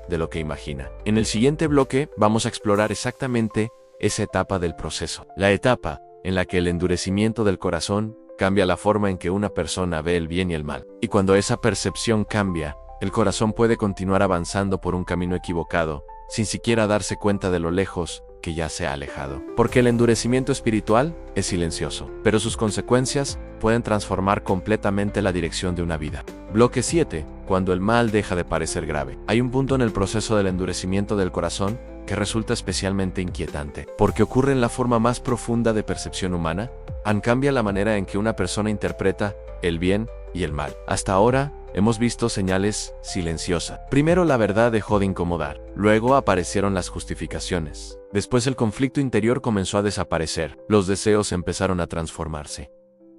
de lo que imagina. En el siguiente bloque vamos a explorar exactamente esa etapa del proceso. La etapa en la que el endurecimiento del corazón cambia la forma en que una persona ve el bien y el mal. Y cuando esa percepción cambia, el corazón puede continuar avanzando por un camino equivocado, sin siquiera darse cuenta de lo lejos que ya se ha alejado. Porque el endurecimiento espiritual es silencioso, pero sus consecuencias pueden transformar completamente la dirección de una vida. Bloque 7. Cuando el mal deja de parecer grave. Hay un punto en el proceso del endurecimiento del corazón que resulta especialmente inquietante, porque ocurre en la forma más profunda de percepción humana, cambia la manera en que una persona interpreta el bien y el mal. Hasta ahora, hemos visto señales silenciosas. Primero la verdad dejó de incomodar, luego aparecieron las justificaciones. Después el conflicto interior comenzó a desaparecer, los deseos empezaron a transformarse.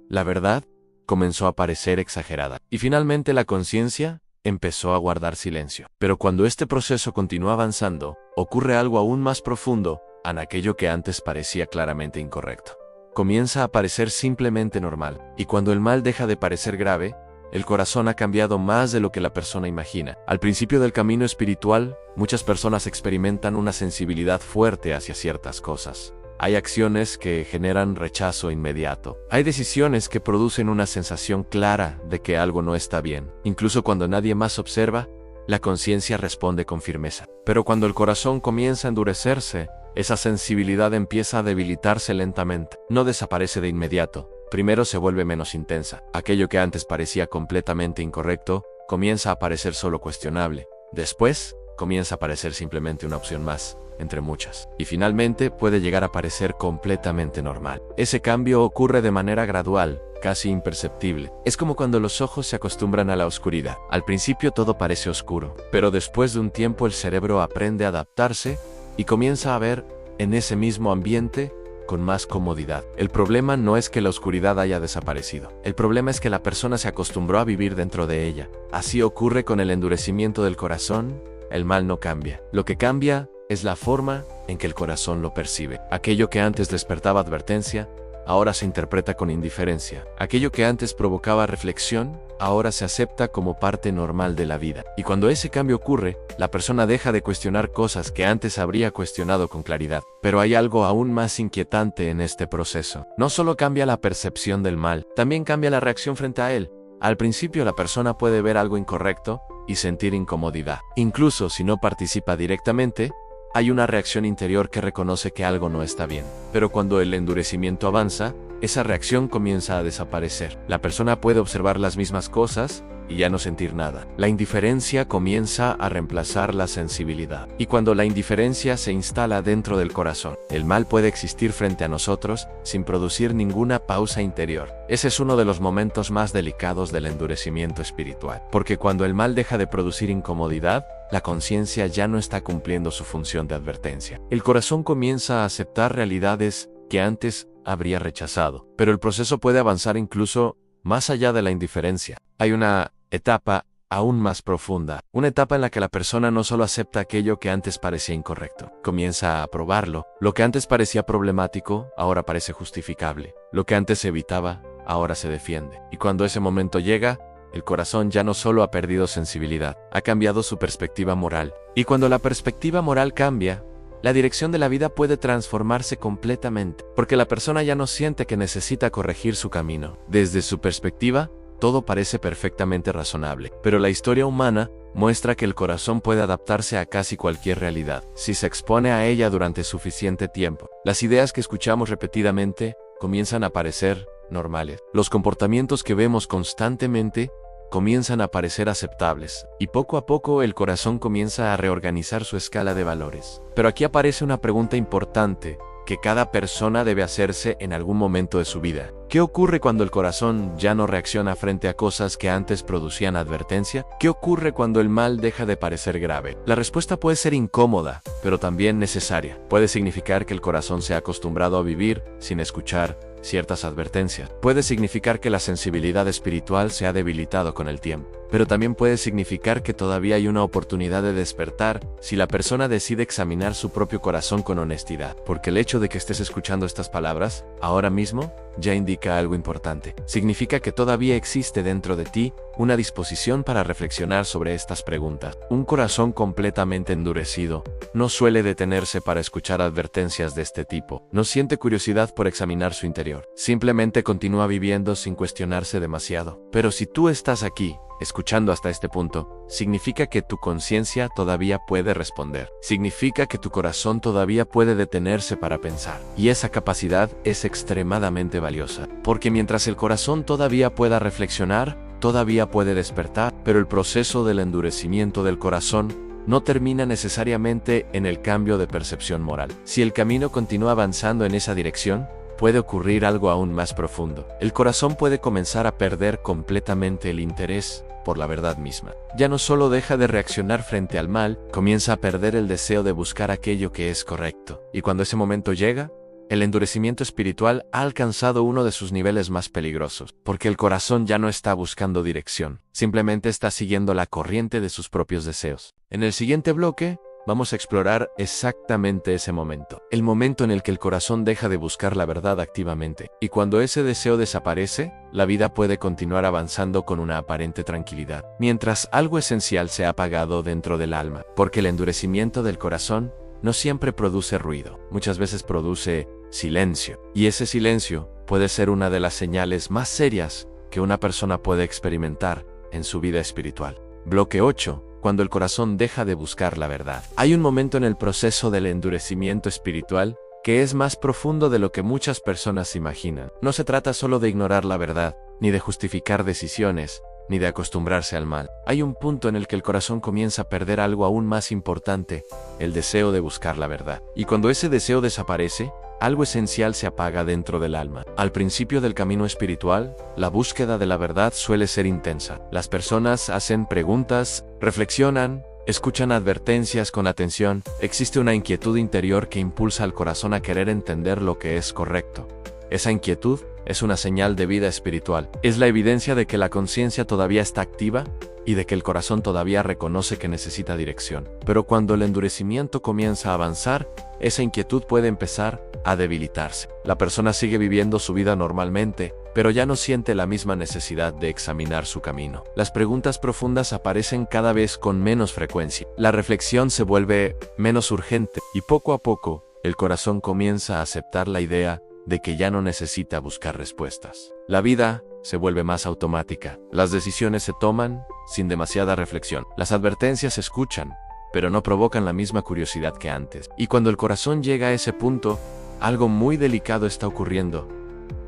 La verdad comenzó a parecer exagerada, y finalmente la conciencia empezó a guardar silencio. Pero cuando este proceso continúa avanzando, ocurre algo aún más profundo en aquello que antes parecía claramente incorrecto. Comienza a parecer simplemente normal, y cuando el mal deja de parecer grave, el corazón ha cambiado más de lo que la persona imagina. Al principio del camino espiritual, muchas personas experimentan una sensibilidad fuerte hacia ciertas cosas. Hay acciones que generan rechazo inmediato. Hay decisiones que producen una sensación clara de que algo no está bien. Incluso cuando nadie más observa, la conciencia responde con firmeza. Pero cuando el corazón comienza a endurecerse, esa sensibilidad empieza a debilitarse lentamente. No desaparece de inmediato. Primero se vuelve menos intensa. Aquello que antes parecía completamente incorrecto, comienza a parecer solo cuestionable. Después, comienza a parecer simplemente una opción más, entre muchas. Y finalmente puede llegar a parecer completamente normal. Ese cambio ocurre de manera gradual, casi imperceptible. Es como cuando los ojos se acostumbran a la oscuridad. Al principio todo parece oscuro, pero después de un tiempo el cerebro aprende a adaptarse y comienza a ver en ese mismo ambiente con más comodidad. El problema no es que la oscuridad haya desaparecido. El problema es que la persona se acostumbró a vivir dentro de ella. Así ocurre con el endurecimiento del corazón. El mal no cambia. Lo que cambia es la forma en que el corazón lo percibe. Aquello que antes despertaba advertencia, ahora se interpreta con indiferencia. Aquello que antes provocaba reflexión, ahora se acepta como parte normal de la vida. Y cuando ese cambio ocurre, la persona deja de cuestionar cosas que antes habría cuestionado con claridad. Pero hay algo aún más inquietante en este proceso. No solo cambia la percepción del mal, también cambia la reacción frente a él. Al principio la persona puede ver algo incorrecto y sentir incomodidad. Incluso si no participa directamente, hay una reacción interior que reconoce que algo no está bien. Pero cuando el endurecimiento avanza, esa reacción comienza a desaparecer. La persona puede observar las mismas cosas, y ya no sentir nada. La indiferencia comienza a reemplazar la sensibilidad. Y cuando la indiferencia se instala dentro del corazón, el mal puede existir frente a nosotros sin producir ninguna pausa interior. Ese es uno de los momentos más delicados del endurecimiento espiritual, porque cuando el mal deja de producir incomodidad, la conciencia ya no está cumpliendo su función de advertencia. El corazón comienza a aceptar realidades que antes habría rechazado, pero el proceso puede avanzar incluso más allá de la indiferencia. Hay una etapa aún más profunda, una etapa en la que la persona no solo acepta aquello que antes parecía incorrecto, comienza a aprobarlo. Lo que antes parecía problemático, ahora parece justificable. Lo que antes se evitaba, ahora se defiende. Y cuando ese momento llega, el corazón ya no solo ha perdido sensibilidad, ha cambiado su perspectiva moral. Y cuando la perspectiva moral cambia, la dirección de la vida puede transformarse completamente, porque la persona ya no siente que necesita corregir su camino. Desde su perspectiva, todo parece perfectamente razonable, pero la historia humana muestra que el corazón puede adaptarse a casi cualquier realidad, si se expone a ella durante suficiente tiempo. Las ideas que escuchamos repetidamente comienzan a parecer normales. Los comportamientos que vemos constantemente comienzan a parecer aceptables, y poco a poco el corazón comienza a reorganizar su escala de valores. Pero aquí aparece una pregunta importante que cada persona debe hacerse en algún momento de su vida. ¿Qué ocurre cuando el corazón ya no reacciona frente a cosas que antes producían advertencia? ¿Qué ocurre cuando el mal deja de parecer grave? La respuesta puede ser incómoda, pero también necesaria. Puede significar que el corazón se ha acostumbrado a vivir sin escuchar ciertas advertencias. Puede significar que la sensibilidad espiritual se ha debilitado con el tiempo. Pero también puede significar que todavía hay una oportunidad de despertar si la persona decide examinar su propio corazón con honestidad. Porque el hecho de que estés escuchando estas palabras ahora mismo ya indica algo importante. Significa que todavía existe dentro de ti una disposición para reflexionar sobre estas preguntas. Un corazón completamente endurecido no suele detenerse para escuchar advertencias de este tipo. No siente curiosidad por examinar su interior. Simplemente continúa viviendo sin cuestionarse demasiado. Pero si tú estás aquí, escuchando hasta este punto, significa que tu conciencia todavía puede responder. Significa que tu corazón todavía puede detenerse para pensar. Y esa capacidad es extremadamente valiosa. Porque mientras el corazón todavía pueda reflexionar, todavía puede despertar. Pero el proceso del endurecimiento del corazón no termina necesariamente en el cambio de percepción moral. Si el camino continúa avanzando en esa dirección, puede ocurrir algo aún más profundo. El corazón puede comenzar a perder completamente el interés por la verdad misma. Ya no solo deja de reaccionar frente al mal, comienza a perder el deseo de buscar aquello que es correcto. Y cuando ese momento llega, el endurecimiento espiritual ha alcanzado uno de sus niveles más peligrosos, porque el corazón ya no está buscando dirección, simplemente está siguiendo la corriente de sus propios deseos. En el siguiente bloque, vamos a explorar exactamente ese momento, el momento en el que el corazón deja de buscar la verdad activamente, y cuando ese deseo desaparece, la vida puede continuar avanzando con una aparente tranquilidad, mientras algo esencial se ha apagado dentro del alma, porque el endurecimiento del corazón no siempre produce ruido, muchas veces produce silencio, y ese silencio puede ser una de las señales más serias que una persona puede experimentar en su vida espiritual. Bloque 8. Cuando el corazón deja de buscar la verdad. Hay un momento en el proceso del endurecimiento espiritual que es más profundo de lo que muchas personas imaginan. No se trata solo de ignorar la verdad, ni de justificar decisiones, ni de acostumbrarse al mal. Hay un punto en el que el corazón comienza a perder algo aún más importante, el deseo de buscar la verdad. Y cuando ese deseo desaparece, algo esencial se apaga dentro del alma. Al principio del camino espiritual, la búsqueda de la verdad suele ser intensa. Las personas hacen preguntas, reflexionan, escuchan advertencias con atención. Existe una inquietud interior que impulsa al corazón a querer entender lo que es correcto. Esa inquietud es una señal de vida espiritual. Es la evidencia de que la conciencia todavía está activa y de que el corazón todavía reconoce que necesita dirección. Pero cuando el endurecimiento comienza a avanzar, esa inquietud puede empezar a debilitarse. La persona sigue viviendo su vida normalmente, pero ya no siente la misma necesidad de examinar su camino. Las preguntas profundas aparecen cada vez con menos frecuencia. La reflexión se vuelve menos urgente y poco a poco, el corazón comienza a aceptar la idea de que ya no necesita buscar respuestas. La vida se vuelve más automática. Las decisiones se toman sin demasiada reflexión. Las advertencias se escuchan, pero no provocan la misma curiosidad que antes. Y cuando el corazón llega a ese punto, algo muy delicado está ocurriendo.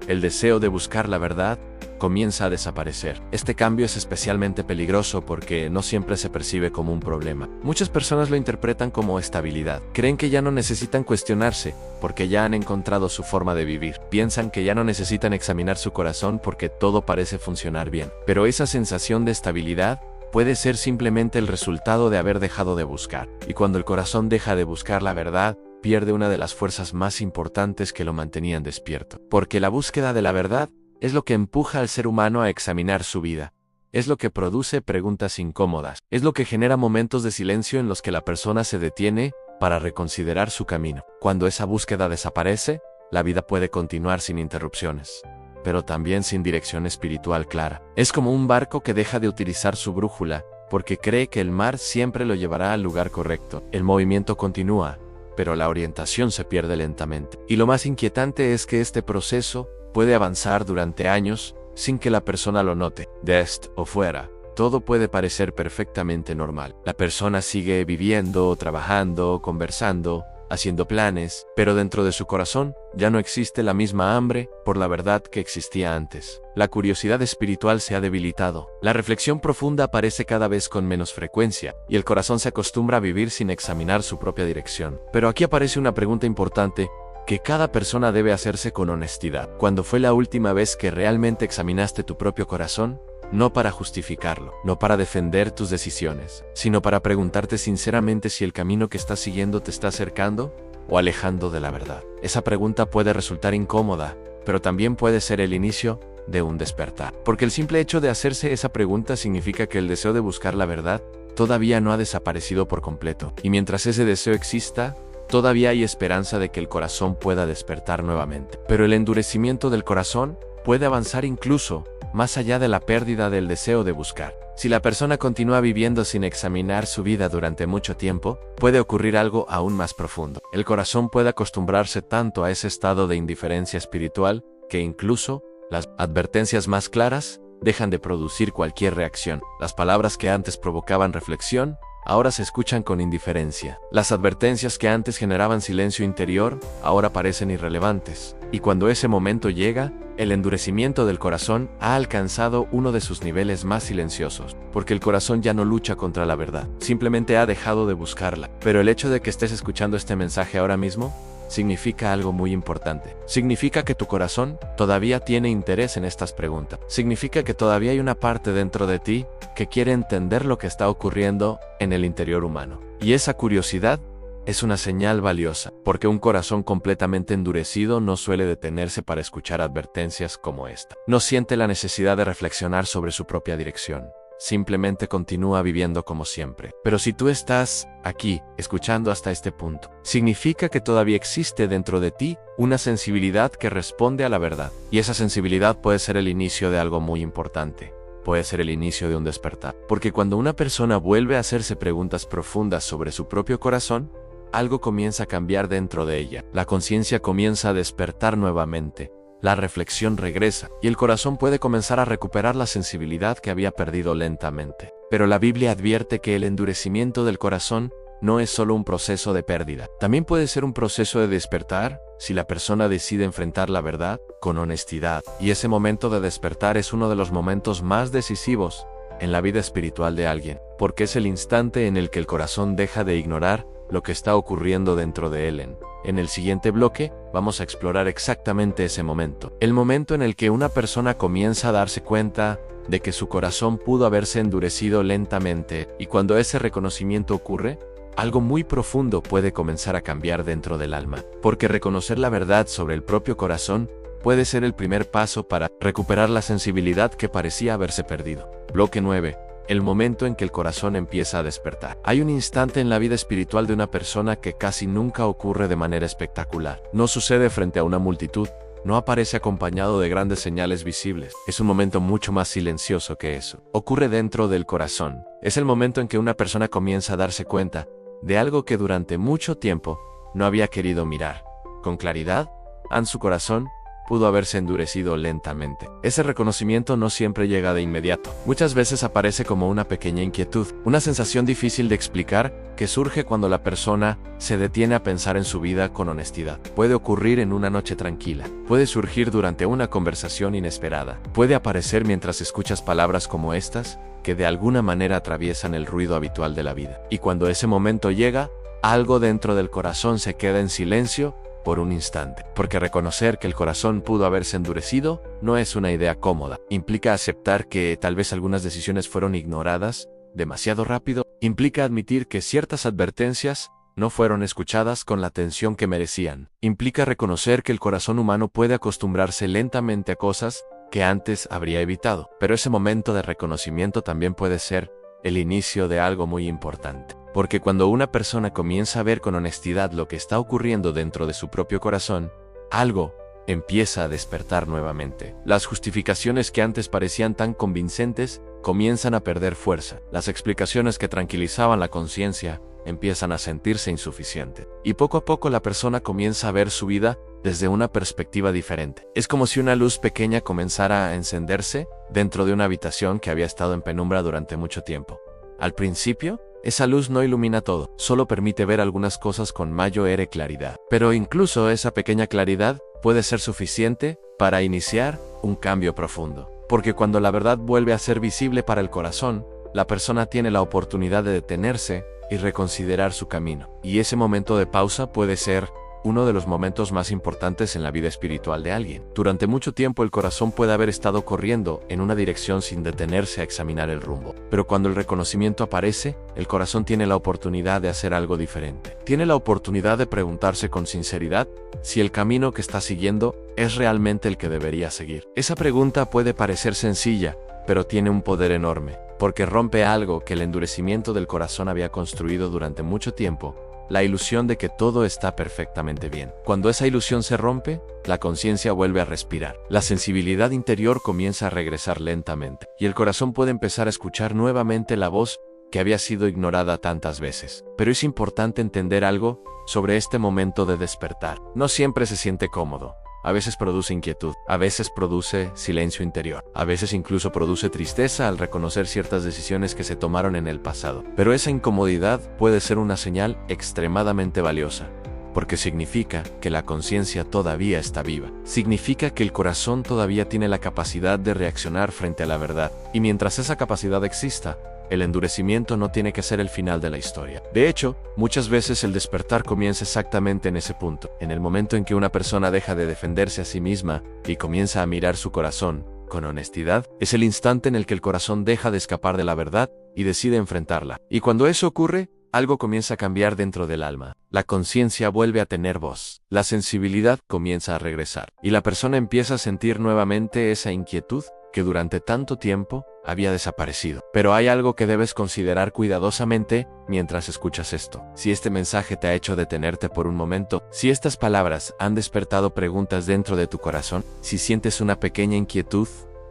El deseo de buscar la verdad comienza a desaparecer. Este cambio es especialmente peligroso porque no siempre se percibe como un problema. Muchas personas lo interpretan como estabilidad. Creen que ya no necesitan cuestionarse porque ya han encontrado su forma de vivir. Piensan que ya no necesitan examinar su corazón porque todo parece funcionar bien. Pero esa sensación de estabilidad puede ser simplemente el resultado de haber dejado de buscar. Y cuando el corazón deja de buscar la verdad, pierde una de las fuerzas más importantes que lo mantenían despierto. Porque la búsqueda de la verdad es lo que empuja al ser humano a examinar su vida. Es lo que produce preguntas incómodas. Es lo que genera momentos de silencio en los que la persona se detiene para reconsiderar su camino. Cuando esa búsqueda desaparece, la vida puede continuar sin interrupciones, pero también sin dirección espiritual clara. Es como un barco que deja de utilizar su brújula porque cree que el mar siempre lo llevará al lugar correcto. El movimiento continúa, pero la orientación se pierde lentamente. Y lo más inquietante es que este proceso puede avanzar durante años sin que la persona lo note. Dentro o fuera, todo puede parecer perfectamente normal. La persona sigue viviendo, trabajando, conversando, haciendo planes, pero dentro de su corazón ya no existe la misma hambre por la verdad que existía antes. La curiosidad espiritual se ha debilitado. La reflexión profunda aparece cada vez con menos frecuencia, y el corazón se acostumbra a vivir sin examinar su propia dirección. Pero aquí aparece una pregunta importante que cada persona debe hacerse con honestidad. ¿Cuándo fue la última vez que realmente examinaste tu propio corazón? No para justificarlo, no para defender tus decisiones, sino para preguntarte sinceramente si el camino que estás siguiendo te está acercando o alejando de la verdad. Esa pregunta puede resultar incómoda, pero también puede ser el inicio de un despertar. Porque el simple hecho de hacerse esa pregunta significa que el deseo de buscar la verdad todavía no ha desaparecido por completo. Y mientras ese deseo exista, todavía hay esperanza de que el corazón pueda despertar nuevamente. Pero el endurecimiento del corazón puede avanzar incluso más allá de la pérdida del deseo de buscar. Si la persona continúa viviendo sin examinar su vida durante mucho tiempo, puede ocurrir algo aún más profundo. El corazón puede acostumbrarse tanto a ese estado de indiferencia espiritual que incluso las advertencias más claras dejan de producir cualquier reacción. Las palabras que antes provocaban reflexión ahora se escuchan con indiferencia. Las advertencias que antes generaban silencio interior ahora parecen irrelevantes. Y cuando ese momento llega, el endurecimiento del corazón ha alcanzado uno de sus niveles más silenciosos, porque el corazón ya no lucha contra la verdad, simplemente ha dejado de buscarla. Pero el hecho de que estés escuchando este mensaje ahora mismo significa algo muy importante. Significa que tu corazón todavía tiene interés en estas preguntas. Significa que todavía hay una parte dentro de ti que quiere entender lo que está ocurriendo en el interior humano. Y esa curiosidad es una señal valiosa, porque un corazón completamente endurecido no suele detenerse para escuchar advertencias como esta. No siente la necesidad de reflexionar sobre su propia dirección. Simplemente continúa viviendo como siempre. Pero si tú estás aquí, escuchando hasta este punto, significa que todavía existe dentro de ti una sensibilidad que responde a la verdad. Y esa sensibilidad puede ser el inicio de algo muy importante. Puede ser el inicio de un despertar. Porque cuando una persona vuelve a hacerse preguntas profundas sobre su propio corazón, algo comienza a cambiar dentro de ella. La conciencia comienza a despertar nuevamente. La reflexión regresa, y el corazón puede comenzar a recuperar la sensibilidad que había perdido lentamente. Pero la Biblia advierte que el endurecimiento del corazón no es solo un proceso de pérdida. También puede ser un proceso de despertar si la persona decide enfrentar la verdad con honestidad. Y ese momento de despertar es uno de los momentos más decisivos en la vida espiritual de alguien, porque es el instante en el que el corazón deja de ignorar lo que está ocurriendo dentro de él. En el siguiente bloque, vamos a explorar exactamente ese momento. El momento en el que una persona comienza a darse cuenta de que su corazón pudo haberse endurecido lentamente, y cuando ese reconocimiento ocurre, algo muy profundo puede comenzar a cambiar dentro del alma. Porque reconocer la verdad sobre el propio corazón puede ser el primer paso para recuperar la sensibilidad que parecía haberse perdido. Bloque 9. El momento en que el corazón empieza a despertar. Hay un instante en la vida espiritual de una persona que casi nunca ocurre de manera espectacular. No sucede frente a una multitud, no aparece acompañado de grandes señales visibles. Es un momento mucho más silencioso que eso. Ocurre dentro del corazón. Es el momento en que una persona comienza a darse cuenta de algo que durante mucho tiempo no había querido mirar con claridad. En su corazón pudo haberse endurecido lentamente. Ese reconocimiento no siempre llega de inmediato. Muchas veces aparece como una pequeña inquietud, una sensación difícil de explicar que surge cuando la persona se detiene a pensar en su vida con honestidad. Puede ocurrir en una noche tranquila, puede surgir durante una conversación inesperada, puede aparecer mientras escuchas palabras como estas, que de alguna manera atraviesan el ruido habitual de la vida. Y cuando ese momento llega, algo dentro del corazón se queda en silencio por un instante, porque reconocer que el corazón pudo haberse endurecido no es una idea cómoda. Implica aceptar que tal vez algunas decisiones fueron ignoradas demasiado rápido, implica admitir que ciertas advertencias no fueron escuchadas con la atención que merecían. Implica reconocer que el corazón humano puede acostumbrarse lentamente a cosas que antes habría evitado, pero ese momento de reconocimiento también puede ser el inicio de algo muy importante. Porque cuando una persona comienza a ver con honestidad lo que está ocurriendo dentro de su propio corazón, algo empieza a despertar nuevamente. Las justificaciones que antes parecían tan convincentes comienzan a perder fuerza. Las explicaciones que tranquilizaban la conciencia empiezan a sentirse insuficientes. Y poco a poco la persona comienza a ver su vida desde una perspectiva diferente. Es como si una luz pequeña comenzara a encenderse dentro de una habitación que había estado en penumbra durante mucho tiempo. Al principio, esa luz no ilumina todo, solo permite ver algunas cosas con mayor claridad. Pero incluso esa pequeña claridad puede ser suficiente para iniciar un cambio profundo. Porque cuando la verdad vuelve a ser visible para el corazón, la persona tiene la oportunidad de detenerse y reconsiderar su camino. Y ese momento de pausa puede ser uno de los momentos más importantes en la vida espiritual de alguien. Durante mucho tiempo el corazón puede haber estado corriendo en una dirección sin detenerse a examinar el rumbo. Pero cuando el reconocimiento aparece, el corazón tiene la oportunidad de hacer algo diferente. Tiene la oportunidad de preguntarse con sinceridad si el camino que está siguiendo es realmente el que debería seguir. Esa pregunta puede parecer sencilla, pero tiene un poder enorme, porque rompe algo que el endurecimiento del corazón había construido durante mucho tiempo, la ilusión de que todo está perfectamente bien. Cuando esa ilusión se rompe, la conciencia vuelve a respirar. La sensibilidad interior comienza a regresar lentamente, y el corazón puede empezar a escuchar nuevamente la voz que había sido ignorada tantas veces. Pero es importante entender algo sobre este momento de despertar. No siempre se siente cómodo. A veces produce inquietud, a veces produce silencio interior, a veces incluso produce tristeza al reconocer ciertas decisiones que se tomaron en el pasado. Pero esa incomodidad puede ser una señal extremadamente valiosa, porque significa que la conciencia todavía está viva. Significa que el corazón todavía tiene la capacidad de reaccionar frente a la verdad, y mientras esa capacidad exista, el endurecimiento no tiene que ser el final de la historia. De hecho, muchas veces el despertar comienza exactamente en ese punto, en el momento en que una persona deja de defenderse a sí misma y comienza a mirar su corazón con honestidad. Es el instante en el que el corazón deja de escapar de la verdad y decide enfrentarla. Y cuando eso ocurre, algo comienza a cambiar dentro del alma. La conciencia vuelve a tener voz. La sensibilidad comienza a regresar. Y la persona empieza a sentir nuevamente esa inquietud que durante tanto tiempo había desaparecido. Pero hay algo que debes considerar cuidadosamente mientras escuchas esto. Si este mensaje te ha hecho detenerte por un momento, si estas palabras han despertado preguntas dentro de tu corazón, si sientes una pequeña inquietud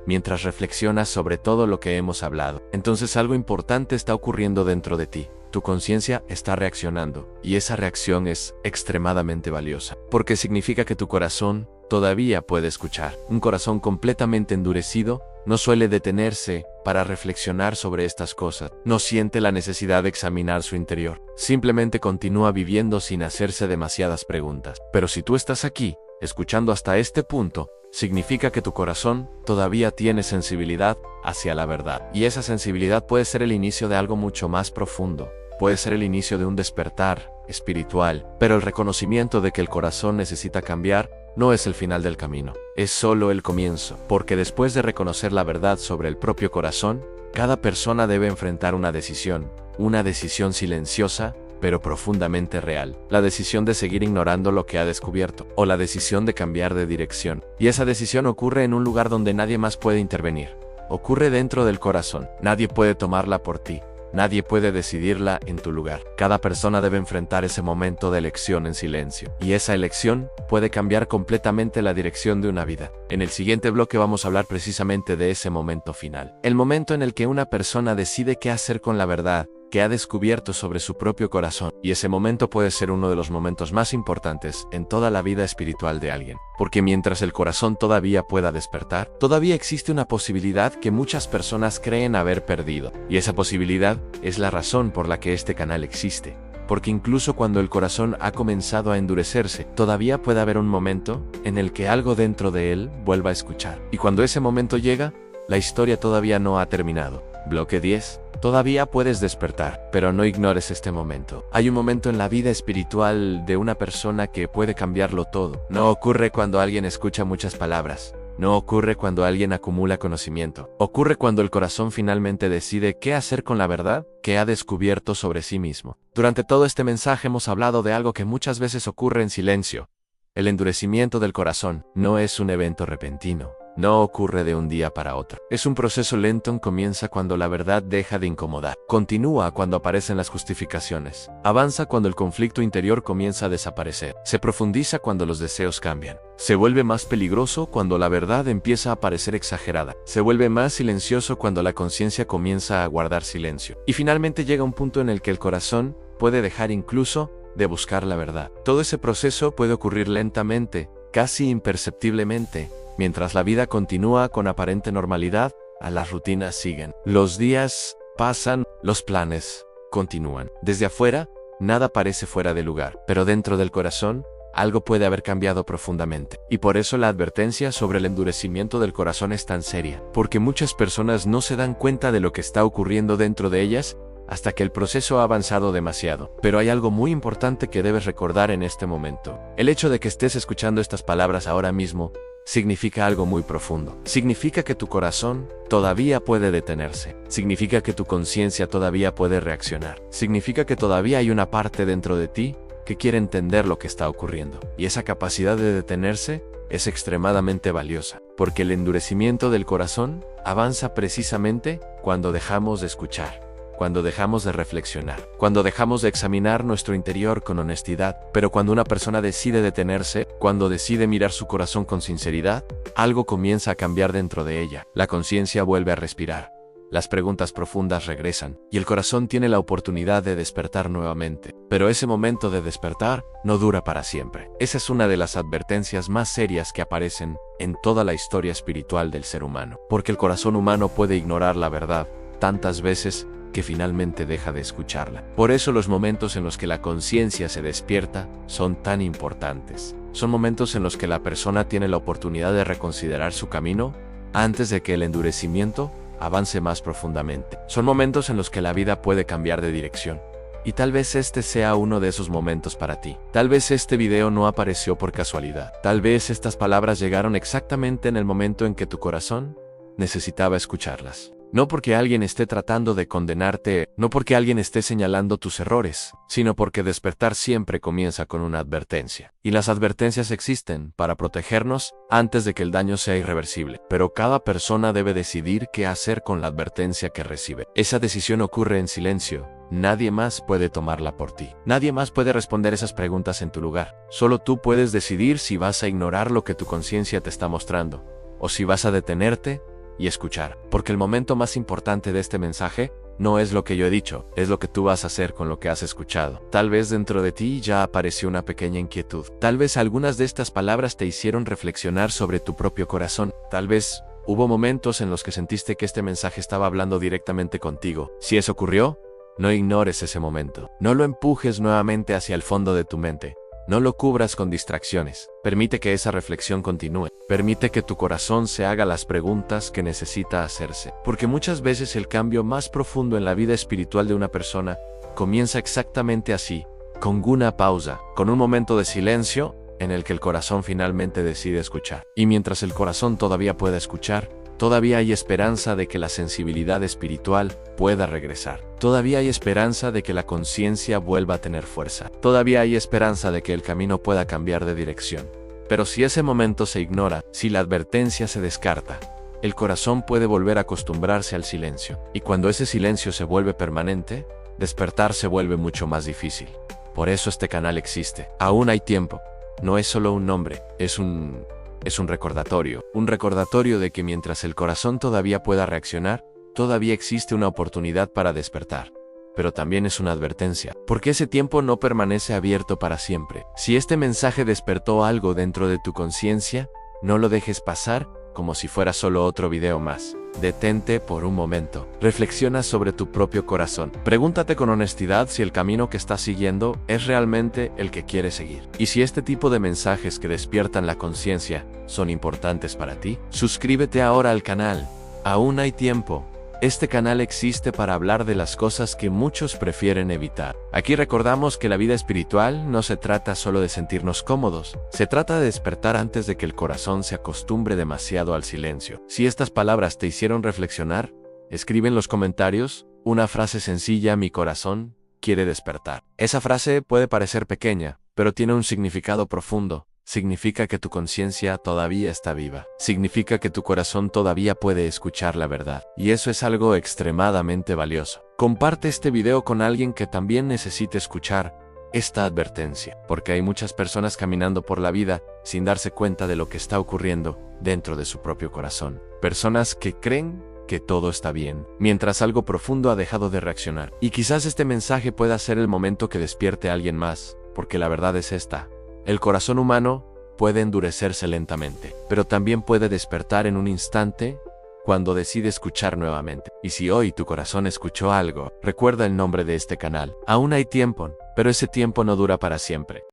mientras reflexionas sobre todo lo que hemos hablado, entonces algo importante está ocurriendo dentro de ti. Tu conciencia está reaccionando, y esa reacción es extremadamente valiosa, porque significa que tu corazón todavía puede escuchar. Un corazón completamente endurecido no suele detenerse para reflexionar sobre estas cosas. No siente la necesidad de examinar su interior. Simplemente continúa viviendo sin hacerse demasiadas preguntas. Pero si tú estás aquí, escuchando hasta este punto, significa que tu corazón todavía tiene sensibilidad hacia la verdad. Y esa sensibilidad puede ser el inicio de algo mucho más profundo. Puede ser el inicio de un despertar espiritual. Pero el reconocimiento de que el corazón necesita cambiar no es el final del camino, es solo el comienzo, porque después de reconocer la verdad sobre el propio corazón, cada persona debe enfrentar una decisión silenciosa, pero profundamente real, la decisión de seguir ignorando lo que ha descubierto, o la decisión de cambiar de dirección. Y esa decisión ocurre en un lugar donde nadie más puede intervenir, ocurre dentro del corazón, nadie puede tomarla por ti. Nadie puede decidirla en tu lugar. Cada persona debe enfrentar ese momento de elección en silencio. Y esa elección puede cambiar completamente la dirección de una vida. En el siguiente bloque vamos a hablar precisamente de ese momento final. El momento en el que una persona decide qué hacer con la verdad que ha descubierto sobre su propio corazón. Y ese momento puede ser uno de los momentos más importantes en toda la vida espiritual de alguien. Porque mientras el corazón todavía pueda despertar, todavía existe una posibilidad que muchas personas creen haber perdido. Y esa posibilidad es la razón por la que este canal existe. Porque incluso cuando el corazón ha comenzado a endurecerse, todavía puede haber un momento en el que algo dentro de él vuelva a escuchar. Y cuando ese momento llega, la historia todavía no ha terminado. Bloque 10. Todavía puedes despertar, pero no ignores este momento. Hay un momento en la vida espiritual de una persona que puede cambiarlo todo. No ocurre cuando alguien escucha muchas palabras. No ocurre cuando alguien acumula conocimiento. Ocurre cuando el corazón finalmente decide qué hacer con la verdad que ha descubierto sobre sí mismo. Durante todo este mensaje hemos hablado de algo que muchas veces ocurre en silencio. El endurecimiento del corazón no es un evento repentino. No ocurre de un día para otro. Es un proceso lento. Comienza cuando la verdad deja de incomodar. Continúa cuando aparecen las justificaciones. Avanza cuando el conflicto interior comienza a desaparecer. Se profundiza cuando los deseos cambian. Se vuelve más peligroso cuando la verdad empieza a parecer exagerada. Se vuelve más silencioso cuando la conciencia comienza a guardar silencio. Y finalmente llega un punto en el que el corazón puede dejar incluso de buscar la verdad. Todo ese proceso puede ocurrir lentamente, casi imperceptiblemente. Mientras la vida continúa con aparente normalidad, las rutinas siguen. Los días pasan, los planes continúan. Desde afuera, nada parece fuera de lugar, pero dentro del corazón, algo puede haber cambiado profundamente. Y por eso la advertencia sobre el endurecimiento del corazón es tan seria, porque muchas personas no se dan cuenta de lo que está ocurriendo dentro de ellas hasta que el proceso ha avanzado demasiado. Pero hay algo muy importante que debes recordar en este momento. El hecho de que estés escuchando estas palabras ahora mismo significa algo muy profundo. Significa que tu corazón todavía puede detenerse. Significa que tu conciencia todavía puede reaccionar. Significa que todavía hay una parte dentro de ti que quiere entender lo que está ocurriendo. Y esa capacidad de detenerse es extremadamente valiosa, porque el endurecimiento del corazón avanza precisamente cuando dejamos de escuchar. Cuando dejamos de reflexionar, cuando dejamos de examinar nuestro interior con honestidad. Pero cuando una persona decide detenerse, cuando decide mirar su corazón con sinceridad, algo comienza a cambiar dentro de ella. La conciencia vuelve a respirar, las preguntas profundas regresan, y el corazón tiene la oportunidad de despertar nuevamente. Pero ese momento de despertar no dura para siempre. Esa es una de las advertencias más serias que aparecen en toda la historia espiritual del ser humano. Porque el corazón humano puede ignorar la verdad tantas veces que finalmente deja de escucharla. Por eso los momentos en los que la conciencia se despierta son tan importantes. Son momentos en los que la persona tiene la oportunidad de reconsiderar su camino antes de que el endurecimiento avance más profundamente. Son momentos en los que la vida puede cambiar de dirección. Y tal vez este sea uno de esos momentos para ti. Tal vez este video no apareció por casualidad. Tal vez estas palabras llegaron exactamente en el momento en que tu corazón necesitaba escucharlas. No porque alguien esté tratando de condenarte, no porque alguien esté señalando tus errores, sino porque despertar siempre comienza con una advertencia. Y las advertencias existen para protegernos antes de que el daño sea irreversible. Pero cada persona debe decidir qué hacer con la advertencia que recibe. Esa decisión ocurre en silencio. Nadie más puede tomarla por ti. Nadie más puede responder esas preguntas en tu lugar. Solo tú puedes decidir si vas a ignorar lo que tu conciencia te está mostrando, o si vas a detenerte y escuchar. Porque el momento más importante de este mensaje no es lo que yo he dicho, es lo que tú vas a hacer con lo que has escuchado. Tal vez dentro de ti ya apareció una pequeña inquietud. Tal vez algunas de estas palabras te hicieron reflexionar sobre tu propio corazón. Tal vez hubo momentos en los que sentiste que este mensaje estaba hablando directamente contigo. Si eso ocurrió, no ignores ese momento. No lo empujes nuevamente hacia el fondo de tu mente. No lo cubras con distracciones. Permite que esa reflexión continúe. Permite que tu corazón se haga las preguntas que necesita hacerse. Porque muchas veces el cambio más profundo en la vida espiritual de una persona comienza exactamente así, con una pausa, con un momento de silencio en el que el corazón finalmente decide escuchar. Y mientras el corazón todavía pueda escuchar, todavía hay esperanza de que la sensibilidad espiritual pueda regresar. Todavía hay esperanza de que la conciencia vuelva a tener fuerza. Todavía hay esperanza de que el camino pueda cambiar de dirección. Pero si ese momento se ignora, si la advertencia se descarta, el corazón puede volver a acostumbrarse al silencio. Y cuando ese silencio se vuelve permanente, despertar se vuelve mucho más difícil. Por eso este canal existe. Aún hay tiempo. No es solo un nombre, es un recordatorio de que mientras el corazón todavía pueda reaccionar, todavía existe una oportunidad para despertar. pero también es una advertencia, porque ese tiempo no permanece abierto para siempre. Si este mensaje despertó algo dentro de tu conciencia, no lo dejes pasar como si fuera solo otro video más. Detente por un momento. Reflexiona sobre tu propio corazón. Pregúntate con honestidad si el camino que estás siguiendo es realmente el que quieres seguir. Y si este tipo de mensajes que despiertan la conciencia son importantes para ti, suscríbete ahora al canal. Aún hay tiempo. Este canal existe para hablar de las cosas que muchos prefieren evitar. Aquí recordamos que la vida espiritual no se trata solo de sentirnos cómodos, se trata de despertar antes de que el corazón se acostumbre demasiado al silencio. Si estas palabras te hicieron reflexionar, escribe en los comentarios una frase sencilla: mi corazón quiere despertar. Esa frase puede parecer pequeña, pero tiene un significado profundo. Significa que tu conciencia todavía está viva. Significa que tu corazón todavía puede escuchar la verdad. Y eso es algo extremadamente valioso. Comparte este video con alguien que también necesite escuchar esta advertencia, porque hay muchas personas caminando por la vida sin darse cuenta de lo que está ocurriendo dentro de su propio corazón. Personas que creen que todo está bien, mientras algo profundo ha dejado de reaccionar. Y quizás este mensaje pueda ser el momento que despierte a alguien más, porque la verdad es esta. El corazón humano puede endurecerse lentamente, pero también puede despertar en un instante cuando decide escuchar nuevamente. Y si hoy tu corazón escuchó algo, recuerda el nombre de este canal. Aún hay tiempo, pero ese tiempo no dura para siempre.